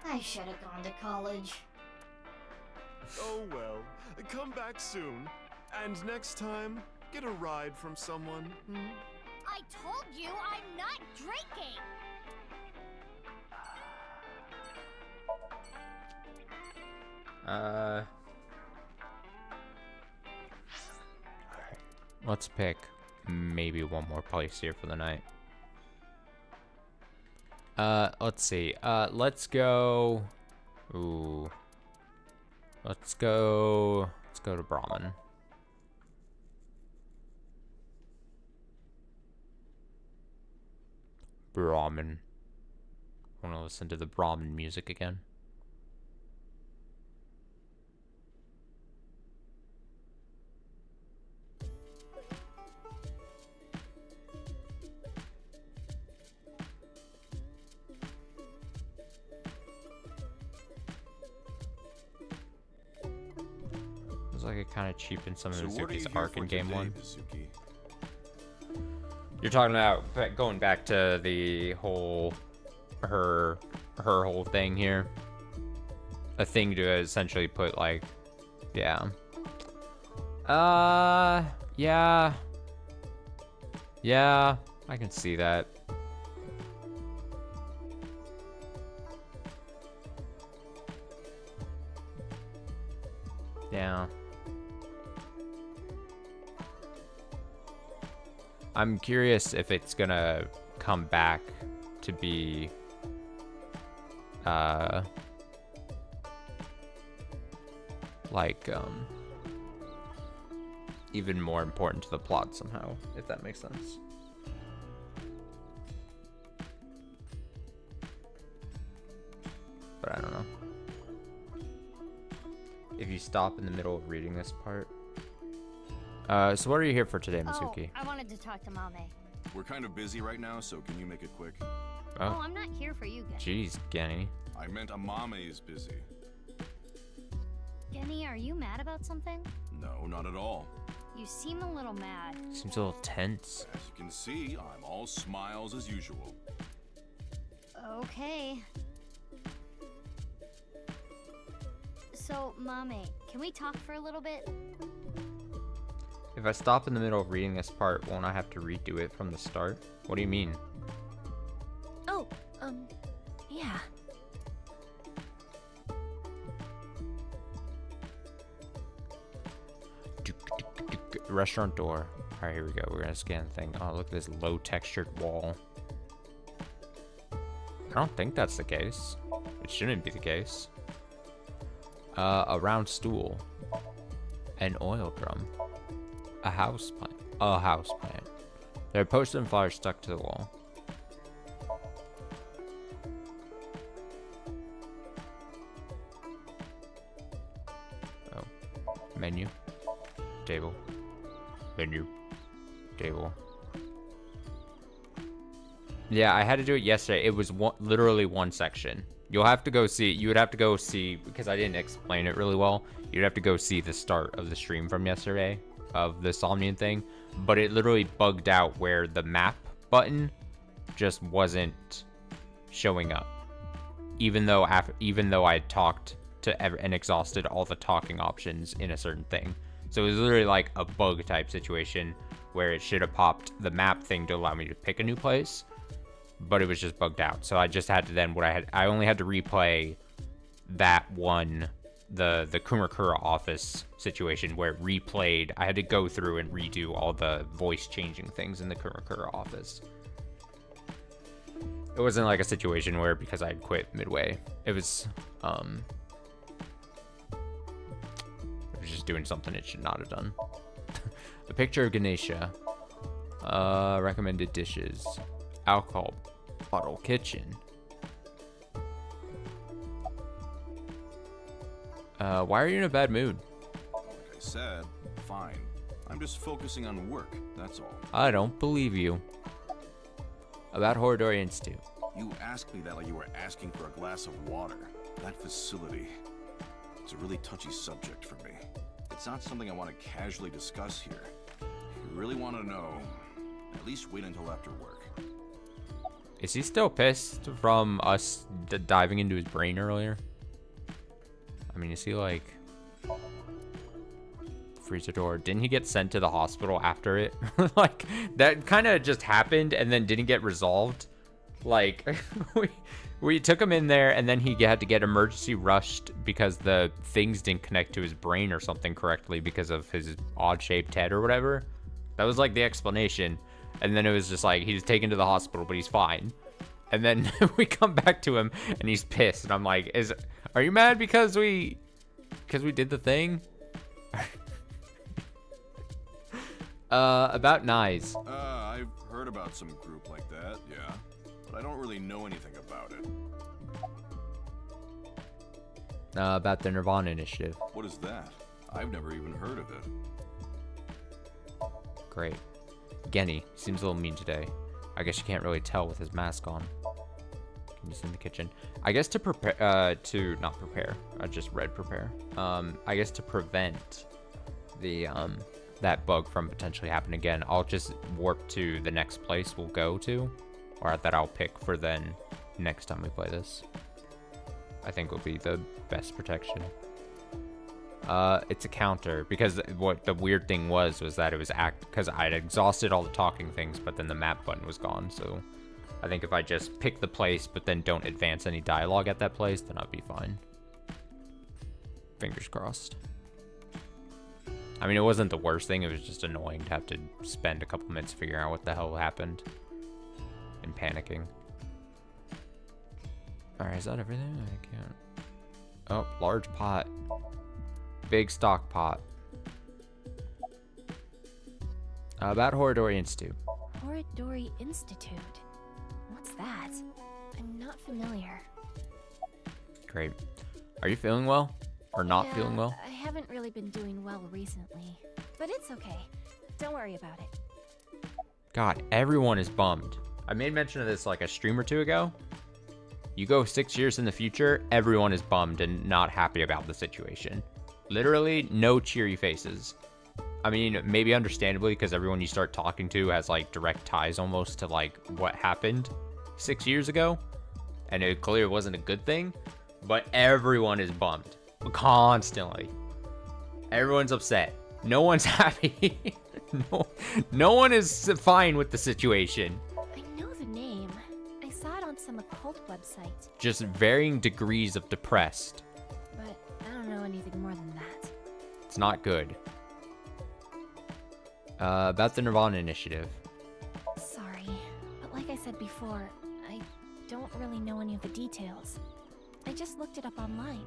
I should have gone to college. Oh well, come back soon. And next time, get a ride from someone. I told you I'm not drinking! Let's pick maybe one more place here for the night. Let's see. Let's go. Ooh. Let's go to Brahmin. Brahmin. I want to listen to the Brahmin music again. Looks like it kind of cheapened some of Mizuki's arc in game one. You're talking about going back to the whole her whole thing here. A thing to essentially put like, yeah. Yeah. Yeah, I can see that. Yeah. I'm curious if it's gonna come back to be even more important to the plot somehow, if that makes sense. But I don't know. If you stop in the middle of reading this part. So what are you here for today, Mizuki? Oh, I wanted to talk to Mame. We're kind of busy right now, so can you make it quick? Oh, I'm not here for you guys. Jeez, Genny. I meant Amame is busy. Genny, are you mad about something? No, not at all. You seem a little mad. Seems a little tense. As you can see, I'm all smiles as usual. Okay. So, Mame, can we talk for a little bit? If I stop in the middle of reading this part, won't I have to redo it from the start? What do you mean? Oh, yeah. Restaurant door. Alright, here we go. We're gonna scan the thing. Oh, look at this low textured wall. I don't think that's the case. It shouldn't be the case. A round stool. An oil drum. A house plant. A house plant. There are posters and flyers stuck to the wall. Oh. Menu. Table. Menu. Table. Yeah, I had to do it yesterday. It was literally one section. You'll have to go see. You would have to go see, because I didn't explain it really well. You'd have to go see the start of the stream from yesterday of the Somnium thing. But it literally bugged out where the map button just wasn't showing up. Even though I had talked to and exhausted all the talking options in a certain thing. So it was literally like a bug type situation where it should have popped the map thing to allow me to pick a new place, but it was just bugged out. So I just had to then I only had to replay that one, the Kumakura office situation where it replayed. I had to go through and redo all the voice changing things in the Kumakura office. It wasn't like a situation where because I had quit midway. It was just doing something it should not have done. A picture of Ganesha. Recommended dishes. Alcohol bottle kitchen. Why are you in a bad mood? Like I said, fine. I'm just focusing on work, that's all. I don't believe you. About Horodori Institute. You asked me that like you were asking for a glass of water. That facility. It's a really touchy subject for me. It's not something I want to casually discuss here. If you really want to know, at least wait until after work. Is he still pissed from us diving into his brain earlier? I mean, is he like... Freezer door. Didn't he get sent to the hospital after it? Like, that kind of just happened and then didn't get resolved. Like, we took him in there and then he had to get emergency rushed because the things didn't connect to his brain or something correctly because of his odd-shaped head or whatever. That was like the explanation. And then it was just like, he's taken to the hospital, but he's fine. And then we come back to him and he's pissed. And I'm like, are you mad because we did the thing? About Nyes. I've heard about some group like that, yeah. But I don't really know anything about it. About the nirvanA initiative. What is that? I've never even heard of it. Great. Genny seems a little mean today. I guess you can't really tell with his mask on. He's in the kitchen. I guess to prepare, not prepare. I just read prepare. I guess to prevent the, that bug from potentially happening again, I'll just warp to the next place we'll go to, or that I'll pick for then next time we play this. I think will be the best protection. It's a counter because what the weird thing was that it was because I'd exhausted all the talking things, but then the map button was gone. So I think if I just pick the place, but then don't advance any dialogue at that place, then I'll be fine. Fingers crossed. I mean, it wasn't the worst thing. It was just annoying to have to spend a couple minutes figuring out what the hell happened and panicking. All right, is that everything? I can't. Oh, large pot. Big stock pot. About Horadori Institute. Horadori Institute. What's that? I'm not familiar. Great. Are you feeling well? Or not Yeah, feeling well? I haven't really been doing well recently. But it's okay. Don't worry about it. God, everyone is bummed. I made mention of this like a stream or two ago. You go 6 years in the future, everyone is bummed and not happy about the situation. Literally, no cheery faces. I mean, maybe understandably, because everyone you start talking to has like direct ties almost to like what happened 6 years ago. And it clearly wasn't a good thing. But everyone is bummed. Constantly. Everyone's upset. No one's happy. No one is fine with the situation. I know the name. I saw it on some occult website. Just varying degrees of depressed. But I don't know anything more than that. It's not good. About the nirvanA initiative. Sorry, but like I said before, I don't really know any of the details. I just looked it up online.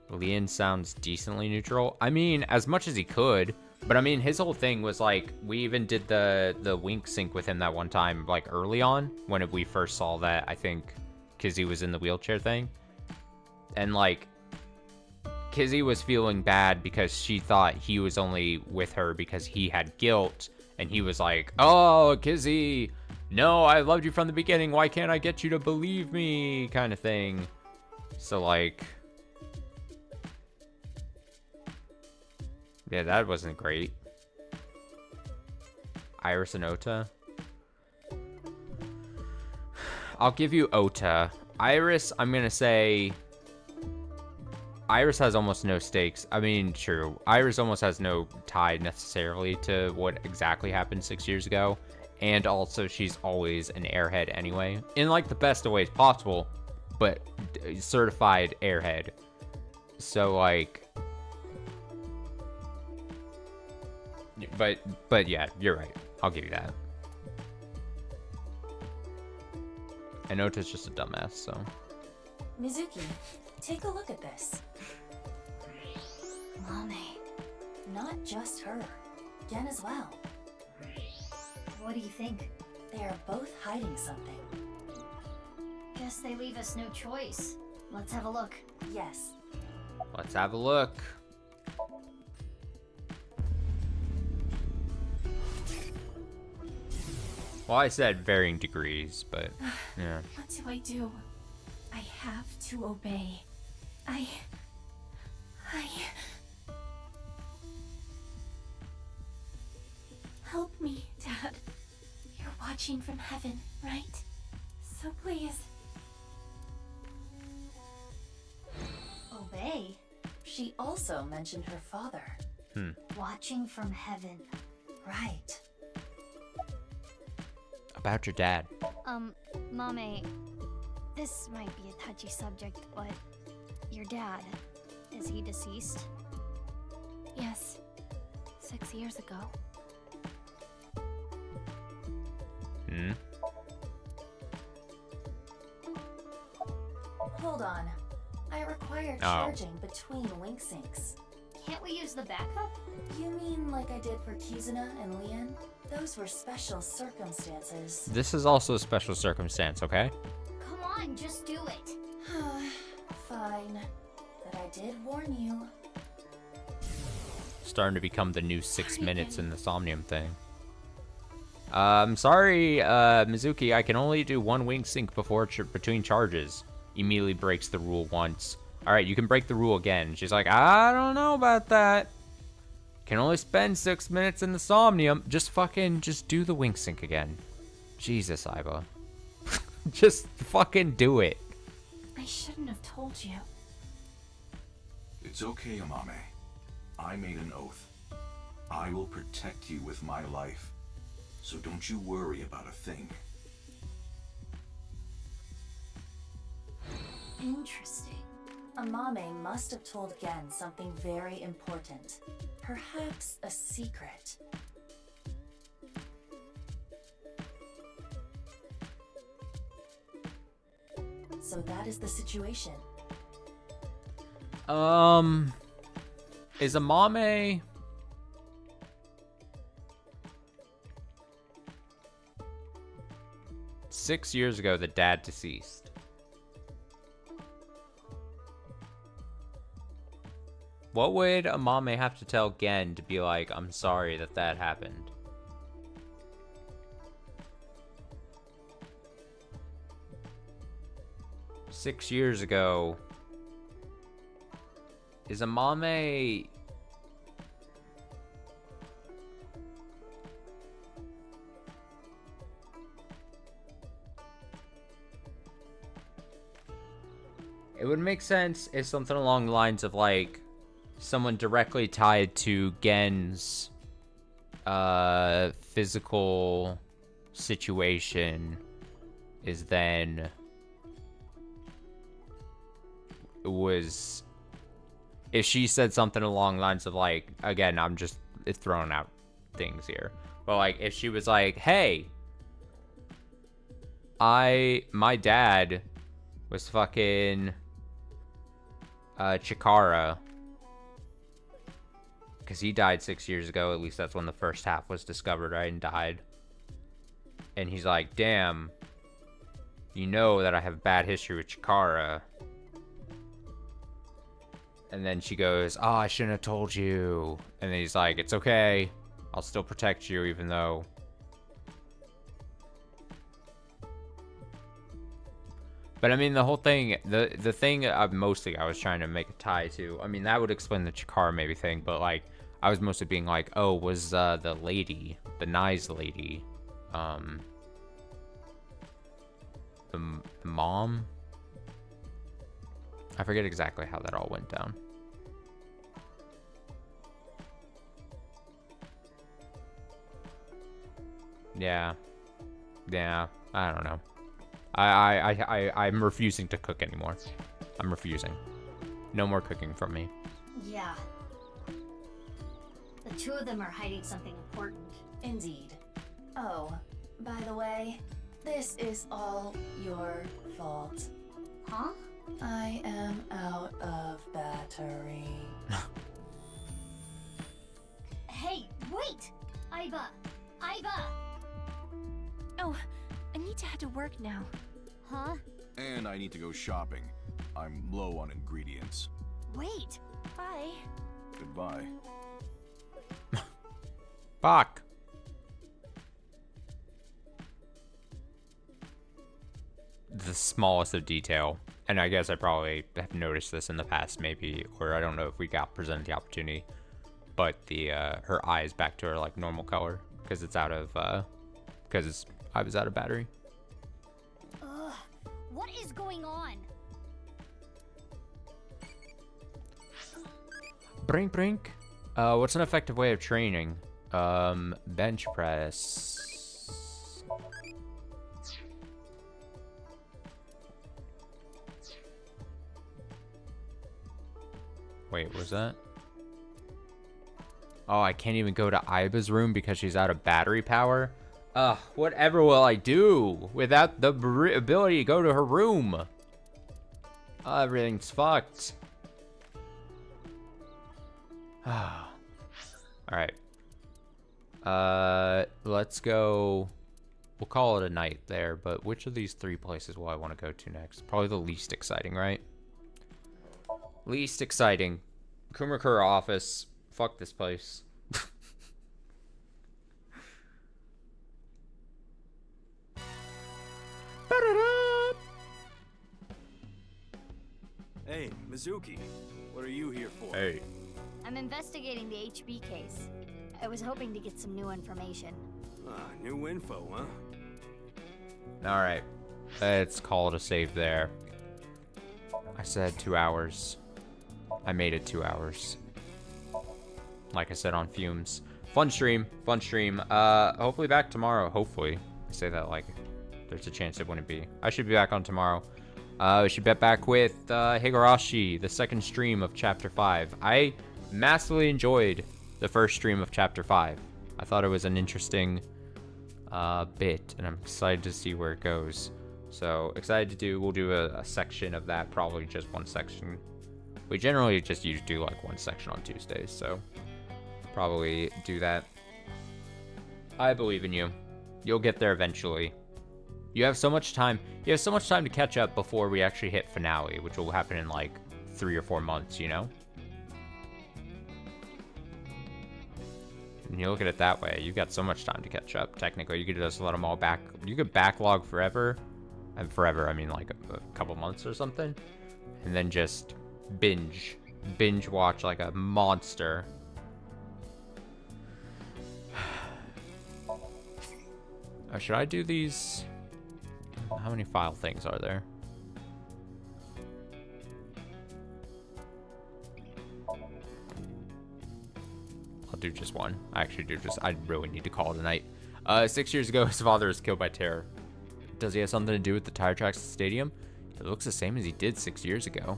Leon sounds decently neutral. I mean, as much as he could. But I mean, his whole thing was like, we even did the wink sync with him that one time, like early on, when we first saw that, I think, Kizzy was in the wheelchair thing. And like, Kizzy was feeling bad because she thought he was only with her because he had guilt. And he was like, oh, Kizzy, no, I loved you from the beginning. Why can't I get you to believe me? Kind of thing. So like... yeah, that wasn't great. Iris and Ota. I'll give you Ota. Iris, I'm gonna say... Iris has almost no stakes. I mean, true. Iris almost has no tie necessarily to what exactly happened 6 years ago. And also, she's always an airhead anyway. In, like, the best of ways possible. But certified airhead. So, like... But yeah, you're right. I'll give you that. And Ota's just a dumbass, so... Mizuki, take a look at this. Mame. Not just her. Gen as well. What do you think? They are both hiding something. Guess they leave us no choice. Let's have a look. Yes. Let's have a look. Well, I said varying degrees, but yeah. What do I do? I have to obey. I... Help me, Dad. You're watching from heaven, right? So please. Obey? She also mentioned her father. Watching from heaven. Right. About your dad. Mame, this might be a touchy subject, but your dad, is he deceased? Yes. 6 years ago. Hold on. I require charging between wink syncs. Can't we use the backup? You mean like I did for Kizuna and Leon? Those were special circumstances. This is also a special circumstance, okay? Come on, just do it. Fine. But I did warn you. Starting to become the new 6 minutes in the Somnium thing. Sorry, Mizuki, I can only do one wing sync before between charges. Immediately breaks the rule once. Alright, you can break the rule again. She's like, I don't know about that. Can only spend 6 minutes in the Somnium. Just do the wing sync again. Jesus, Iba. Just fucking do it. I shouldn't have told you. It's okay, Amame. I made an oath. I will protect you with my life. So don't you worry about a thing. Interesting. Amame must have told Gen something very important. Perhaps a secret. So that is the situation. Is Amame... 6 years ago, the dad deceased. What would Amame have to tell Gen to be like, I'm sorry that that happened? Six years ago, is Amame... It would make sense if something along the lines of, like, someone directly tied to Gen's physical situation is then was, if she said something along the lines of, like, again, I'm just throwing out things here, but like if she was like, hey, my dad was fucking Chikara, because he died 6 years ago. At least that's when the first half was discovered, right? And died. And he's like, damn, you know that I have a bad history with Chikara. And then she goes, oh, I shouldn't have told you. And then he's like, it's okay, I'll still protect you, even though... But I mean, the whole thing, the thing mostly I was trying to make a tie to, I mean, that would explain the Chikara maybe thing, but like, I was mostly being like, oh, was the lady, the Nyes lady, the mom? I forget exactly how that all went down. Yeah, I don't know. I'm refusing to cook anymore. I'm refusing. No more cooking from me. Yeah. The two of them are hiding something important. Indeed. Oh, by the way, this is all your fault. Huh? I am out of battery. Hey, wait! Iva! Oh, I need to head to work now. Huh? And I need to go shopping. I'm low on ingredients. Wait! Bye. Goodbye. Fuck. The smallest of detail. And I guess I probably have noticed this in the past, maybe, or I don't know if we got presented the opportunity. But the her eye is back to her like normal color because it's out of because I was out of battery. Ugh, what is going on? Brink. What's an effective way of training? Bench press. Wait, was that? Oh, I can't even go to Iba's room because she's out of battery power. Whatever will I do without the ability to go to her room? Everything's fucked. Alright. Let's go. We'll call it a night there, but which of these three places will I want to go to next? Probably the least exciting, right? Least exciting. Kumakura office. Fuck this place. Hey, Mizuki. What are you here for? Hey. I'm investigating the HB case. I was hoping to get some new information. New info, huh? Alright. Let's call it a save there. I said 2 hours. I made it 2 hours. Like I said, on fumes. Fun stream. Hopefully back tomorrow. Hopefully. I say that like there's a chance it wouldn't be. I should be back on tomorrow. We should be back with Higurashi, the second stream of Chapter 5. I massively enjoyed the first stream of Chapter 5. I thought it was an interesting bit, and I'm excited to see where it goes. So, we'll do a section of that, probably just one section. We generally just usually do like one section on Tuesdays, so probably do that. I believe in you. You'll get there eventually. You have so much time. You have so much time to catch up before we actually hit finale, which will happen in like 3 or 4 months, you know? And you look at it that way, you've got so much time to catch up. Technically, you could just let them all back. You could backlog forever. And forever, I mean like a couple months or something. And then just binge watch like a monster. Should I do these? How many file things are there? I'll do just one. I actually do just, I really need to call it a night. 6 years ago, his father was killed by terror. Does he have something to do with the tire tracks at the stadium? It looks the same as he did 6 years ago.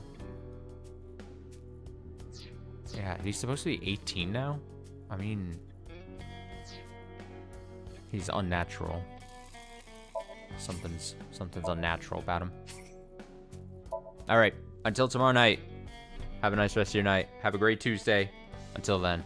Yeah, he's supposed to be 18 now? I mean, he's unnatural. Something's unnatural about him. All right, until tomorrow night. Have a nice rest of your night. Have a great Tuesday. Until then.